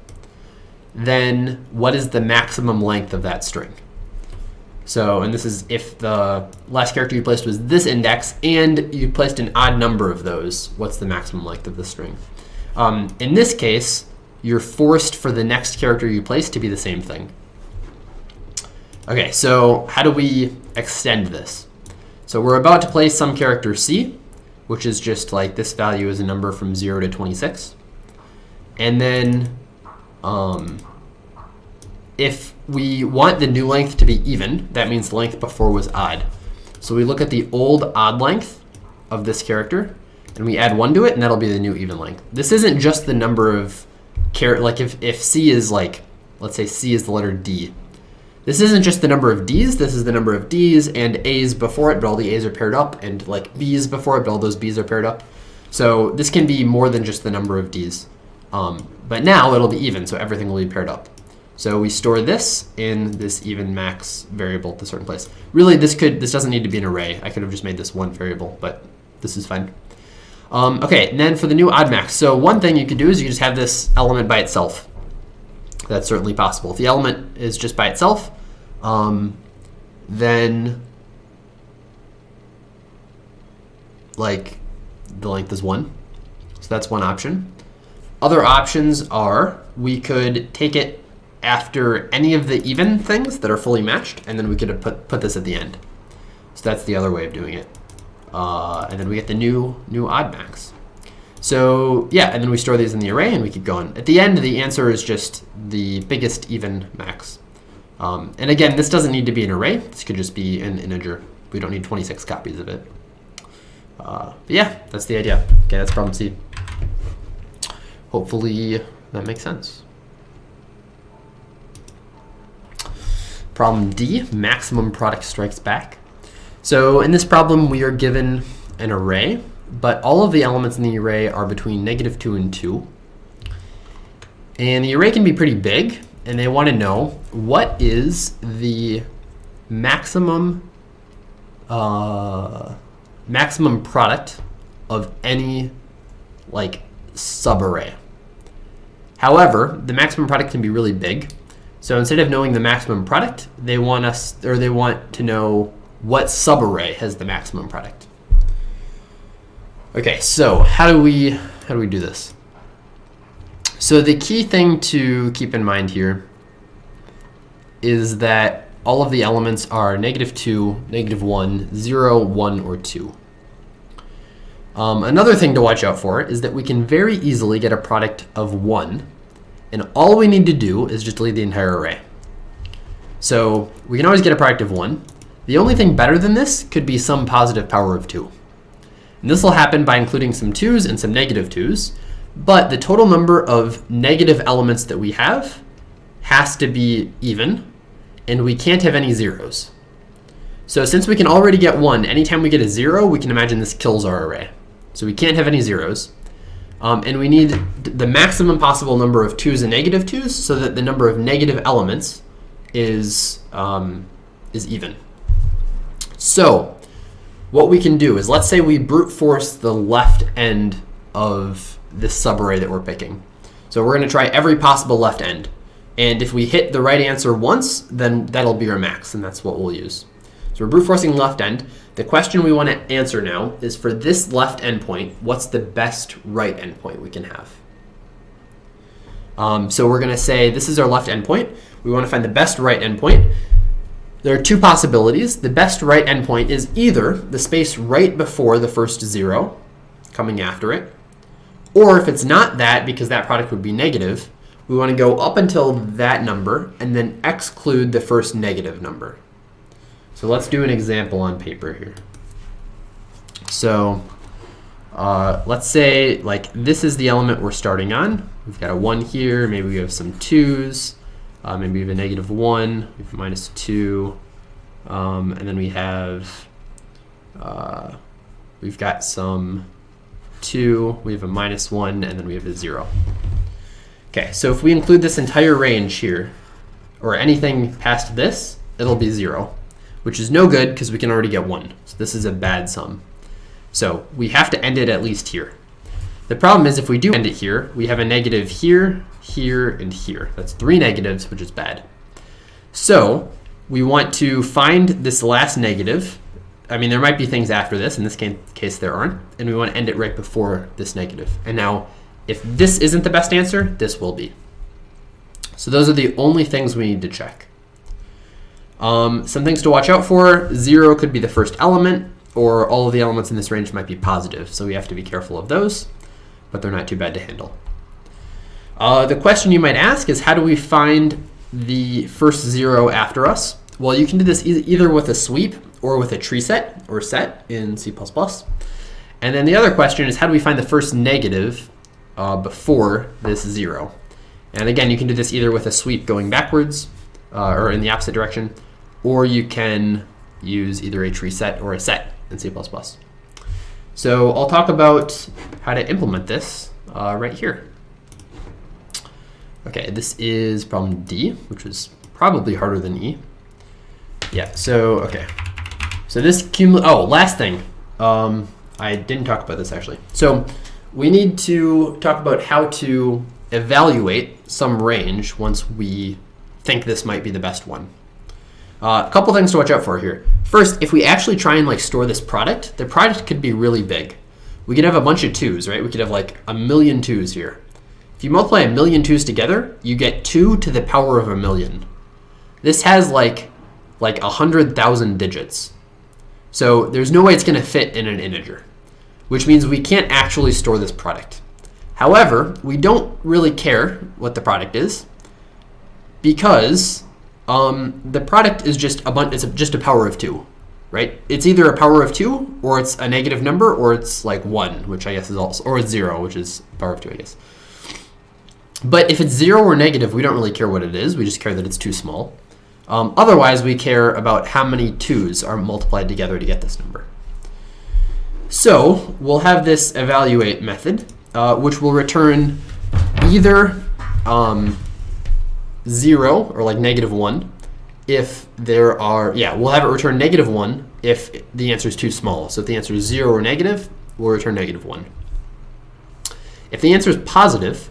then what is the maximum length of that string? So, and this is if the last character you placed was this index and you placed an odd number of those, what's the maximum length of the string? In this case, you're forced for the next character you placed to be the same thing. Okay, so how do we extend this? So we're about to place some character C, which is just like this value is a number from 0 to 26. And then if we want the new length to be even, that means the length before was odd. So we look at the old odd length of this character, and we add 1 to it, and that'll be the new even length. This isn't just the number of like if C is like, let's say C is the letter D. This isn't just the number of D's, this is the number of D's and A's before it, but all the A's are paired up, and like B's before it, but all those B's are paired up. So this can be more than just the number of D's. But now it'll be even, so everything will be paired up. So we store this in this even max variable at a certain place. Really, this doesn't need to be an array. I could have just made this one variable, but this is fine. Okay, and then for the new odd max. So one thing you could do is you just have this element by itself. That's certainly possible. If the element is just by itself, then like the length is 1. So that's one option. Other options are we could take it after any of the even things that are fully matched, and then we could put this at the end. So that's the other way of doing it. And then we get the new odd max. So yeah, and then we store these in the array and we keep going. At the end, the answer is just the biggest even max. And again, this doesn't need to be an array. This could just be an integer. We don't need 26 copies of it. But yeah, that's the idea. Okay, that's problem C. Hopefully that makes sense. Problem D, maximum product strikes back. So in this problem, we are given an array, but all of the elements in the array are between -2 and 2. And the array can be pretty big, and they want to know what is the maximum product of any like subarray. However, the maximum product can be really big. So instead of knowing the maximum product, they want to know what subarray has the maximum product. Okay, so how do we do this? So the key thing to keep in mind here is that all of the elements are -2, -1, 0, 1, or 2. Another thing to watch out for is that we can very easily get a product of 1, and all we need to do is just delete the entire array. So we can always get a product of 1. The only thing better than this could be some positive power of 2. And this will happen by including some 2's and some -2's, but the total number of negative elements that we have has to be even, and we can't have any zeros. So since we can already get 1, anytime we get a 0, we can imagine this kills our array. So we can't have any zeros. And we need the maximum possible number of 2's and -2's so that the number of negative elements is even. So what we can do is, let's say we brute force the left end of this subarray that we're picking. So we're going to try every possible left end. And if we hit the right answer once, then that'll be our max, and that's what we'll use. So we're brute forcing left end. The question we want to answer now is, for this left endpoint, what's the best right endpoint we can have? So we're going to say this is our left endpoint. We want to find the best right endpoint. There are two possibilities. The best right endpoint is either the space right before the first 0 coming after it, or if it's not that, because that product would be negative, we want to go up until that number and then exclude the first negative number. So let's do an example on paper here. So let's say like this is the element we're starting on. We've got a 1 here, maybe we have some 2's, maybe we have a -1, we have a -2, and then we have, we've got some 2, we have a -1, and then we have a 0. Okay, so if we include this entire range here, or anything past this, it'll be 0, which is no good because we can already get 1. So this is a bad sum. So we have to end it at least here. The problem is if we do end it here, we have a negative here, here, and here. That's 3 negatives, which is bad. So we want to find this last negative. I mean, there might be things after this. In this case, there aren't. And we want to end it right before this negative. And now, if this isn't the best answer, this will be. So those are the only things we need to check. Some things to watch out for. 0 could be the first element, or all of the elements in this range might be positive. So we have to be careful of those, but they're not too bad to handle. The question you might ask is, how do we find the first 0 after us? Well, you can do this either with a sweep or with a tree set, or set in C++. And then the other question is, how do we find the first negative before this 0? And again, you can do this either with a sweep going backwards or in the opposite direction, or you can use either a tree set or a set in C++. So I'll talk about how to implement this right here. Okay, this is problem D, which was probably harder than E. Yeah, so, okay. So this last thing. I didn't talk about this actually. So we need to talk about how to evaluate some range once we think this might be the best one. A couple things to watch out for here. First, if we actually try and like store this product, the product could be really big. We could have a bunch of 2's, right? We could have like 1,000,000 2's here. If you multiply 1,000,000 2's together, you get 2 to the power of 1,000,000. This has like 100,000 digits. So there's no way it's going to fit in an integer, which means we can't actually store this product. However, we don't really care what the product is, because the product is just just a power of 2, right? It's either a power of 2, or it's a negative number, or it's like 1, which I guess is also, or it's 0, which is power of 2, I guess. But if it's 0 or negative, we don't really care what it is. We just care that it's too small. Otherwise, we care about how many 2's are multiplied together to get this number. So we'll have this evaluate method, which will return either 0 or like -1 if there are, we'll have it return -1 if the answer is too small. So if the answer is 0 or negative, we'll return -1. If the answer is positive,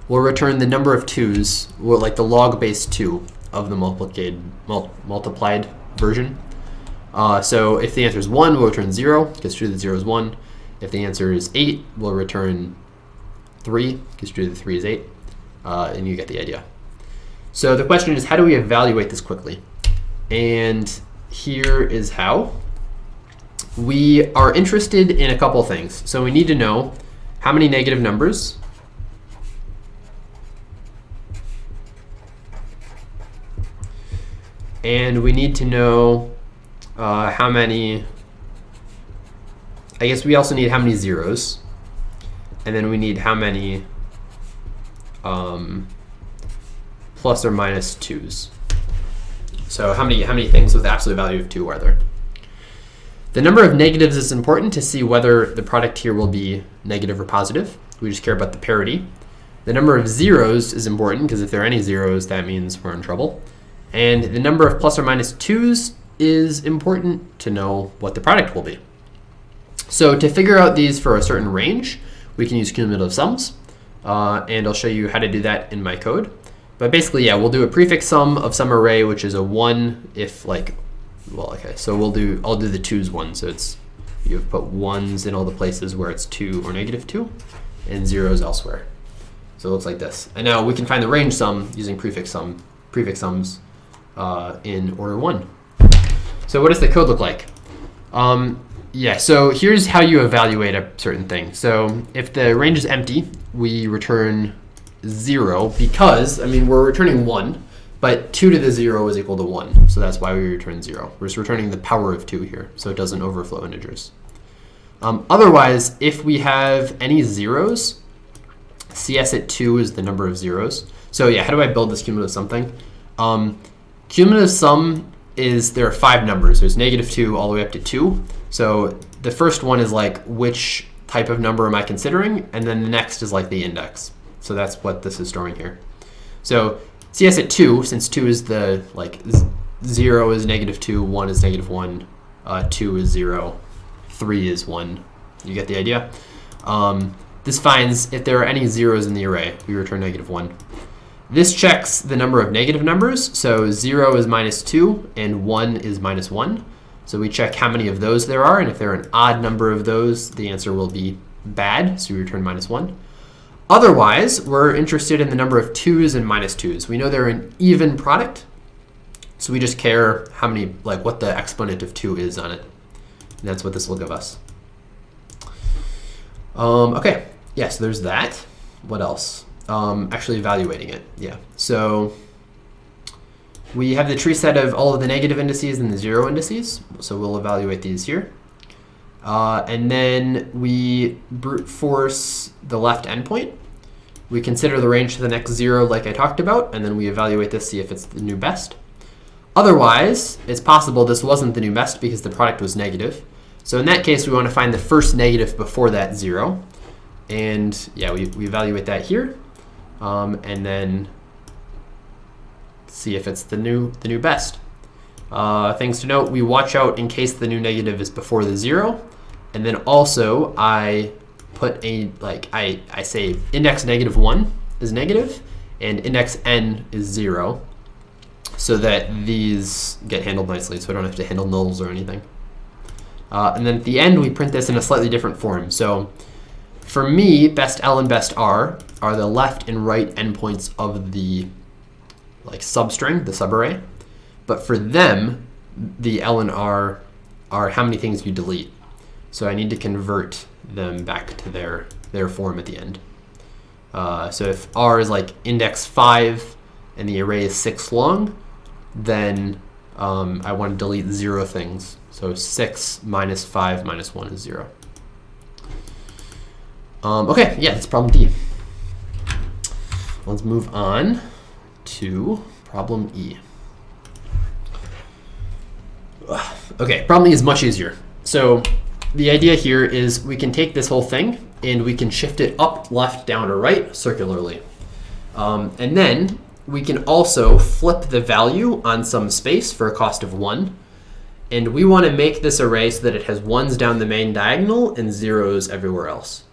we'll return the number of 2's, or like the log base 2 of the multiplied version. So if the answer is 1, we'll return 0, because true that 0 is 1. If the answer is 8, we'll return 3, because true that 3 is 8. and you get the idea. So the question is, how do we evaluate this quickly? And here is how. We are interested in a couple things. So we need to know how many negative numbers and we need to know how many, I guess we also need how many zeros, and then we need how many plus or minus 2s. So how many things with absolute value of 2 are there? The number of negatives is important to see whether the product here will be negative or positive. We just care about the parity. The number of zeros is important because if there are any zeros, that means we're in trouble. And the number of plus or minus 2s is important to know what the product will be. So to figure out these for a certain range, we can use cumulative sums. And I'll show you how to do that in my code. But basically, yeah, we'll do a prefix sum of some array, which is a 1 if like, well, okay, so I'll do the 2's one. So it's, you've put 1s in all the places where it's 2 or negative 2, and 0s elsewhere. So it looks like this. And now we can find the range sum using prefix sums in order 1. So what does the code look like? Yeah, so here's how you evaluate a certain thing. So if the range is empty, we return 0 because, I mean, we're returning 1, but 2 to the 0 is equal to 1. So that's why we return 0. We're just returning the power of 2 here, so it doesn't overflow integers. Otherwise, if we have any zeros, CS at 2 is the number of zeros. So yeah, how do I build this cumulative sum thing? Cumulative sum is, there are 5 numbers. There's -2 all the way up to 2. So the first one is like, which type of number am I considering? And then the next is like the index. So that's what this is storing here. So CS at 2, since 2 is the, like, 0 is -2, 1 is -1, 2 is 0, 3 is 1. You get the idea? This finds if there are any zeros in the array, we return -1. This checks the number of negative numbers. So 0 is -2 and 1 is -1. So we check how many of those there are, and if there are an odd number of those, the answer will be bad, so we return -1. Otherwise, we're interested in the number of 2's and -2's. We know they're an even product, so we just care how many, like what the exponent of 2 is on it. And that's what this will give us. Okay, yeah, so there's that. What else? Actually evaluating it, yeah. So we have the tree set of all of the negative indices and the 0 indices. So we'll evaluate these here. And then we brute force the left endpoint. We consider the range to the next 0 like I talked about, and then we evaluate this, see if it's the new best. Otherwise, it's possible this wasn't the new best because the product was negative. So in that case, we want to find the first negative before that 0. And yeah, we evaluate that here. And then see if it's the new best. Things to note, we watch out in case the new negative is before the 0. And then also I put a, like, I say index -1 is negative and index n is 0 so that these get handled nicely, so I don't have to handle nulls or anything. And then at the end, we print this in a slightly different form. So for me, best L and best R are the left and right endpoints of the like substring, the subarray. But for them, the L and R are how many things you delete. So I need to convert them back to their form at the end. So if R is like index 5 and the array is 6 long, then I want to delete 0 things. So 6 minus 5 minus 1 is 0. Okay, yeah, that's problem D. Let's move on to problem E. Okay, problem E is much easier. So the idea here is we can take this whole thing and we can shift it up, left, down, or right circularly. And then we can also flip the value on some space for a cost of 1. And we want to make this array so that it has 1s down the main diagonal and 0s everywhere else.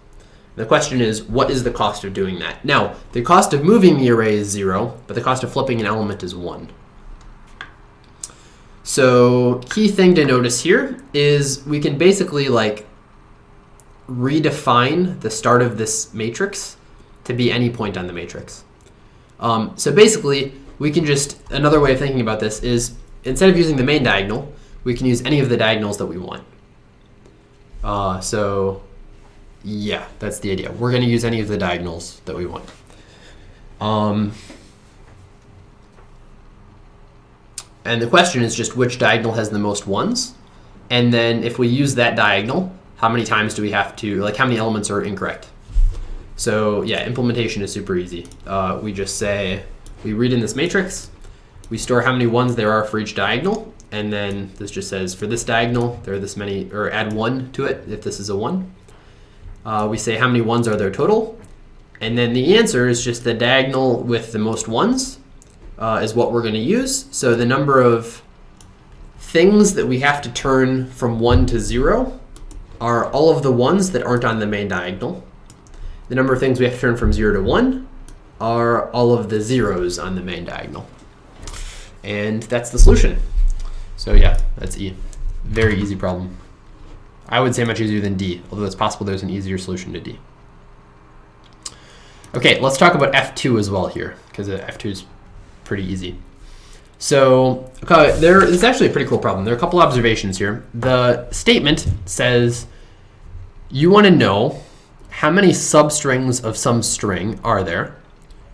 The question is, what is the cost of doing that? Now, the cost of moving the array is 0, but the cost of flipping an element is 1. So key thing to notice here is we can basically like redefine the start of this matrix to be any point on the matrix. So basically, we can just, another way of thinking about this is, instead of using the main diagonal, we can use any of the diagonals that we want. So yeah, that's the idea. We're going to use any of the diagonals that we want. And the question is just which diagonal has the most ones. And then if we use that diagonal, how many times do we have to, like how many elements are incorrect? So yeah, implementation is super easy. We just say, we read in this matrix, we store how many ones there are for each diagonal, and then this just says for this diagonal, there are this many, or add 1 to it if this is a 1. We say how many ones are there total, and then the answer is just the diagonal with the most ones is what we're going to use. So the number of things that we have to turn from 1 to 0 are all of the ones that aren't on the main diagonal. The number of things we have to turn from 0 to 1 are all of the zeros on the main diagonal. And that's the solution. So yeah, that's E. Very easy problem. I would say much easier than D, although it's possible there's an easier solution to D. Okay, let's talk about F2 as well here, because F2 is pretty easy. So it's actually a pretty cool problem. There are a couple observations here. The statement says you want to know how many substrings of some string are there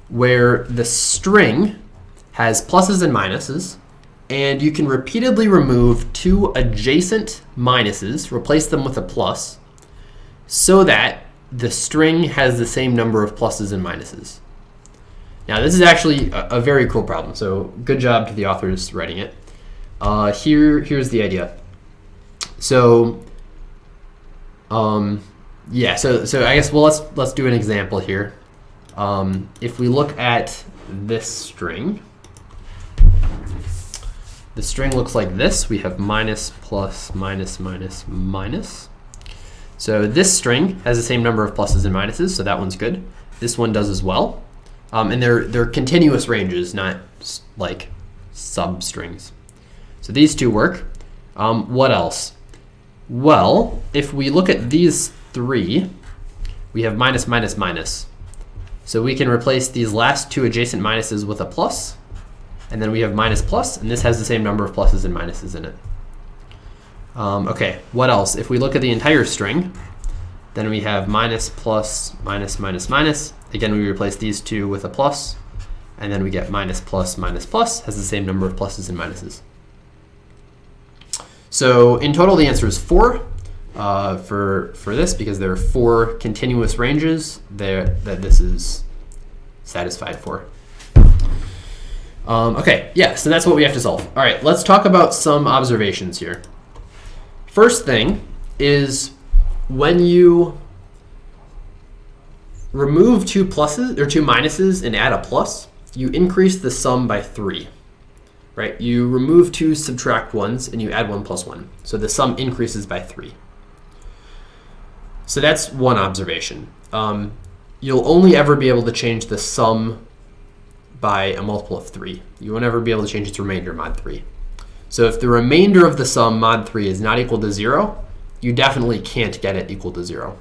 where the string has pluses and minuses, and you can repeatedly remove 2 adjacent minuses, replace them with a plus, so that the string has the same number of pluses and minuses. Now this is actually a very cool problem, so good job to the authors writing it. Here's the idea. So yeah, so I guess, well, let's do an example here. If we look at this string, the string looks like this. We have minus, plus, minus, minus, minus. So this string has the same number of pluses and minuses, so that one's good. This one does as well. And they're continuous ranges, not like substrings. So these two work. What else? Well, if we look at these 3, we have minus, minus, minus. So we can replace these last 2 adjacent minuses with a plus, and then we have minus plus, and this has the same number of pluses and minuses in it. Okay, what else? If we look at the entire string, then we have minus, plus, minus, minus, minus. Again, we replace these 2 with a plus, and then we get minus, plus, has the same number of pluses and minuses. So in total, the answer is 4 for this, because there are 4 continuous ranges there that this is satisfied for. Okay, yeah, so that's what we have to solve. All right, let's talk about some observations here. First thing is when you remove 2 pluses or 2 minuses and add a plus, you increase the sum by 3, right? You remove 2 subtract 1s and you add 1 plus 1. So the sum increases by 3. So that's one observation. You'll only ever be able to change the sum by a multiple of 3. You won't ever be able to change its remainder mod 3. So if the remainder of the sum mod 3 is not equal to 0, you definitely can't get it equal to 0.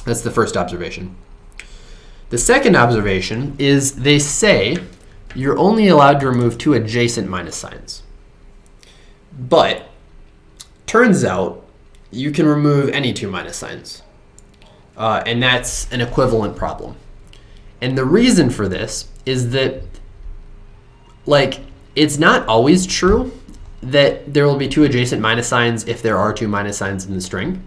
That's the first observation. The second observation is they say you're only allowed to remove 2 adjacent minus signs. But turns out you can remove any 2 minus signs. And that's an equivalent problem. And the reason for this is that, like, it's not always true that there will be 2 adjacent minus signs if there are 2 minus signs in the string.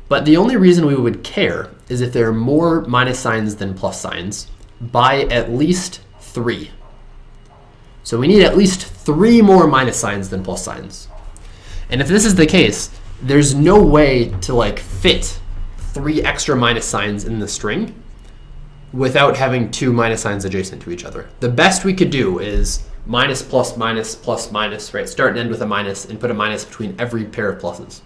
But the only reason we would care is if there are more minus signs than plus signs by at least 3. So we need at least 3 more minus signs than plus signs. And if this is the case, there's no way to like fit 3 extra minus signs in the string without having 2 minus signs adjacent to each other. The best we could do is minus, plus, minus, plus, minus, right? Start and end with a minus and put a minus between every pair of pluses.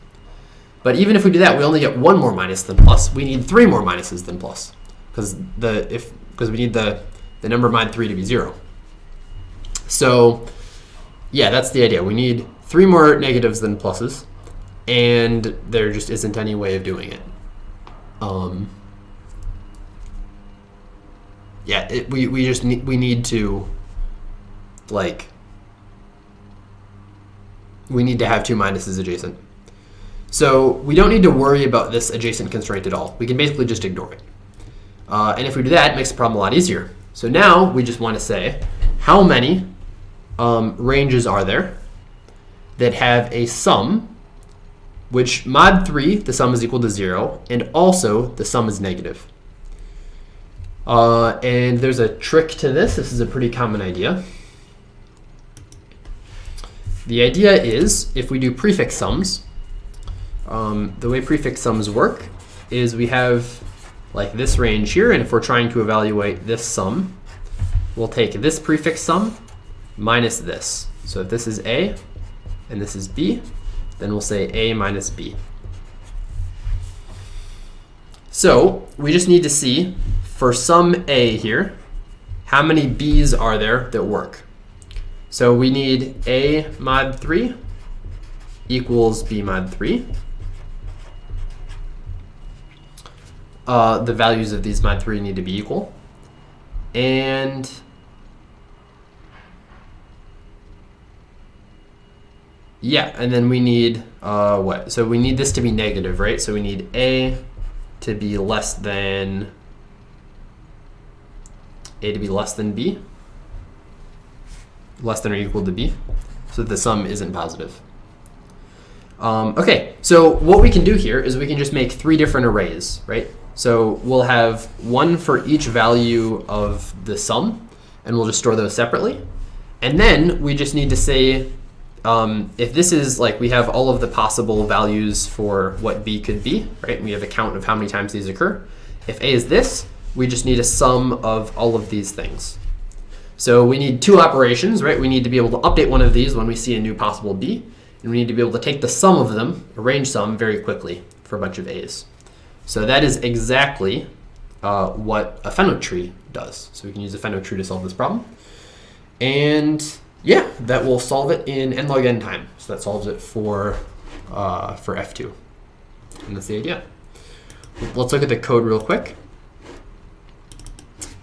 But even if we do that, we only get 1 more minus than plus. We need 3 more minuses than plus, because we need the number mod 3 to be 0. So yeah, that's the idea. We need 3 more negatives than pluses, and there just isn't any way of doing it. yeah, we just need to, like, we need to have two minuses adjacent. So we don't need to worry about this adjacent constraint at all. We can basically just ignore it. And if we do that, it makes the problem a lot easier. So now we just want to say, how many ranges are there that have a sum, which mod 3, the sum is equal to 0, and also the sum is negative. And there's a trick to this. This is a pretty common idea. The idea is, if we do prefix sums, the way prefix sums work is we have like this range here, and if we're trying to evaluate this sum, we'll take this prefix sum minus this. So if this is A and this is B, then we'll say A minus B. So we just need to see, for sum A here, how many B's are there that work. So we need A mod 3 equals B mod 3. The values of these mod 3 need to be equal. And yeah, and then we need what? So we need this to be negative, right? So we need A to be less than B, less than or equal to B, so that the sum isn't positive. Okay, so what we can do here is we can just make 3 different arrays, right? So we'll have one for each value of the sum, and we'll just store those separately. And then we just need to say, if this is like, we have all of the possible values for what B could be, right? We have a count of how many times these occur. If A is this, we just need a sum of all of these things. So we need 2 operations, right? We need to be able to update one of these when we see a new possible B, and we need to be able to take the sum of them, arrange sum, very quickly for a bunch of A's. So that is exactly what a Fenwick tree does. So we can use a Fenwick tree to solve this problem. And yeah, that will solve it in n log n time. So that solves it for F2. And that's the idea. Let's look at the code real quick.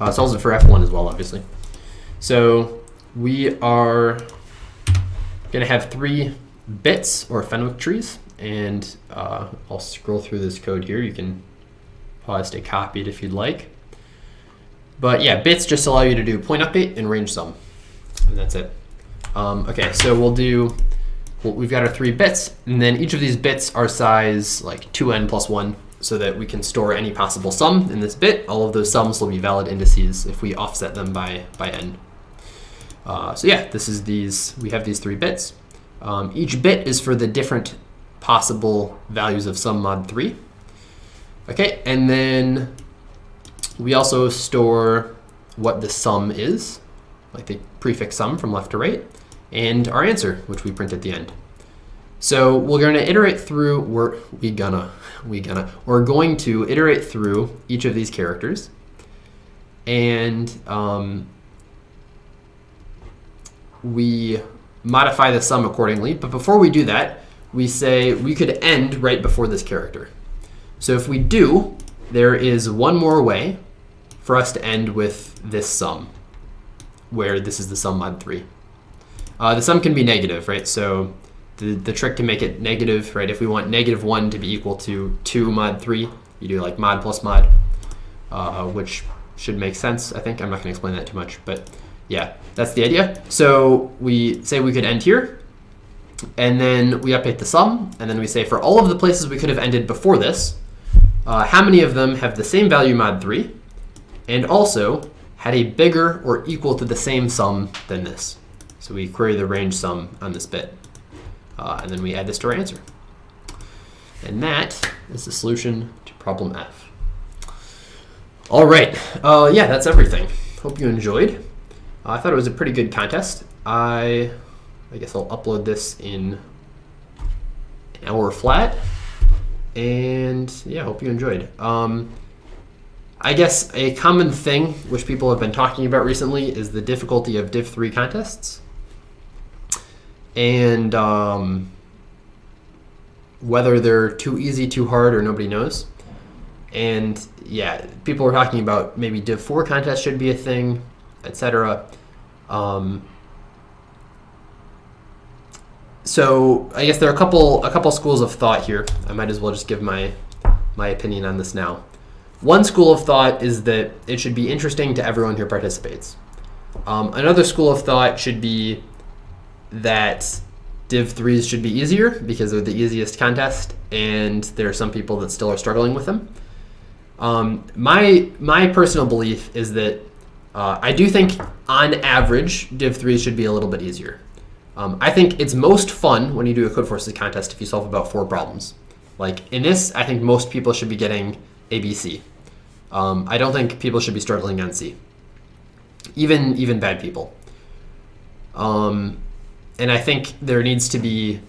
It solves it for F1 as well, obviously. So we are going to have 3 bits or Fenwick trees. And I'll scroll through this code here. You can pause to copy it if you'd like. But yeah, bits just allow you to do point update and range sum. And that's it. Okay, so we've got our 3 bits, and then each of these bits are size like 2n plus 1, so that we can store any possible sum in this bit. All of those sums will be valid indices if we offset them by n. So yeah, we have these 3 bits. Each bit is for the different possible values of sum mod 3. Okay, and then we also store what the sum is, like the prefix sum from left to right, and our answer, which we print at the end. So we're going to iterate through, we're going to iterate through each of these characters, and we modify the sum accordingly. But before we do that, we say we could end right before this character. So if we do, there is one more way for us to end with this sum, where this is the sum mod 3. The sum can be negative, right? So the trick to make it negative, right? If we want -1 to be equal to 2 mod 3, you do like mod plus mod, which should make sense, I think. I'm not going to explain that too much, but yeah, that's the idea. So we say we could end here, and then we update the sum, and then we say for all of the places we could have ended before this, how many of them have the same value mod 3, and also had a bigger or equal to the same sum than this. So we query the range sum on this bit, and then we add this to our answer. And that is the solution to problem F. All right, yeah, that's everything. Hope you enjoyed. I thought it was a pretty good contest. I guess I'll upload this in an hour flat. And yeah, hope you enjoyed. I guess a common thing which people have been talking about recently is the difficulty of Div 3 contests. And whether they're too easy, too hard, or nobody knows. And yeah, people were talking about maybe Div 4 contest should be a thing, etc. So I guess there are a couple schools of thought here. I might as well just give my opinion on this now. One school of thought is that it should be interesting to everyone who participates. Another school of thought should be that Div 3s should be easier because they're the easiest contest, and there are some people that still are struggling with them. My personal belief is that I do think on average Div 3s should be a little bit easier. I think it's most fun when you do a Codeforces contest if you solve about 4 problems. Like in this, I think most people should be getting A, B, C. I don't think people should be struggling on C. Even bad people. And I think there needs to be,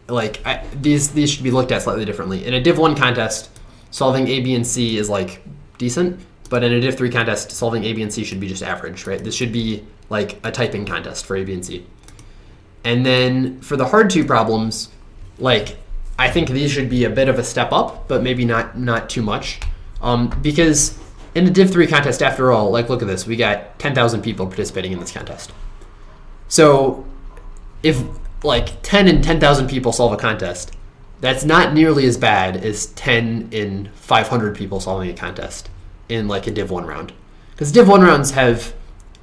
like, these should be looked at slightly differently. In a Div 1 contest, solving A, B, and C is like decent, but in a Div 3 contest, solving A, B, and C should be just average, right? This should be like a typing contest for A, B, and C. And then for the hard 2 problems, like, I think these should be a bit of a step up, but maybe not too much. Because in the Div 3 contest, after all, like, look at this. We got 10,000 people participating in this contest. So if like 10 in 10,000 people solve a contest, that's not nearly as bad as 10 in 500 people solving a contest in like a Div 1 round. Because Div 1 rounds have,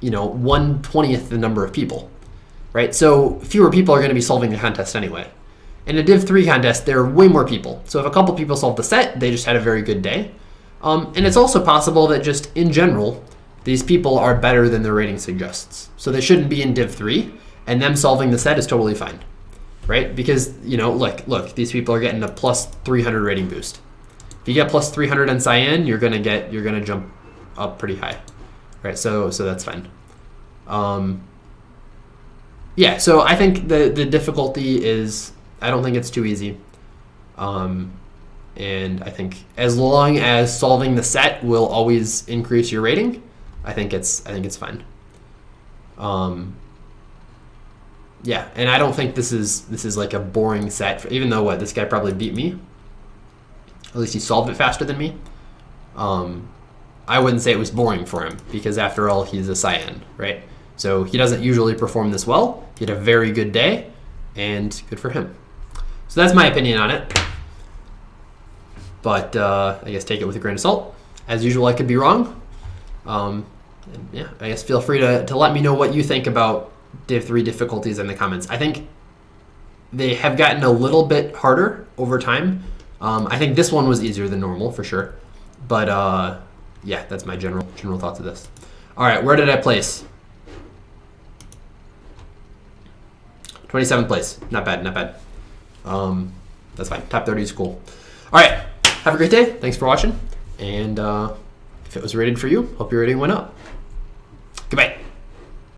1/20th the number of people, right? So fewer people are going to be solving the contest anyway. In a Div 3 contest, there are way more people. So if a couple people solve the set, they just had a very good day. And it's also possible that just in general, these people are better than their rating suggests. So they shouldn't be in Div 3, and them solving the set is totally fine, right? Because, look, these people are getting a plus 300 rating boost. If you get plus 300 on Cyan, you're gonna jump up pretty high, right? So that's fine. Yeah, so I think the difficulty is, I don't think it's too easy. And I think as long as solving the set will always increase your rating, I think it's fine. Yeah, and I don't think this is like a boring set, even though this guy probably beat me. At least he solved it faster than me. I wouldn't say it was boring for him because after all, he's a Cyan, right? So he doesn't usually perform this well. He had a very good day, and good for him. So that's my opinion on it. But I guess take it with a grain of salt. As usual, I could be wrong. And yeah, I guess feel free to let me know what you think about Div 3 difficulties in the comments. I think they have gotten a little bit harder over time. I think this one was easier than normal for sure. But yeah, that's my general thoughts of this. All right, where did I place? 27th place. Not bad, not bad. That's fine. Top 30 is cool. All right, have a great day. Thanks for watching. And if it was rated for you, hope your rating went up. Goodbye.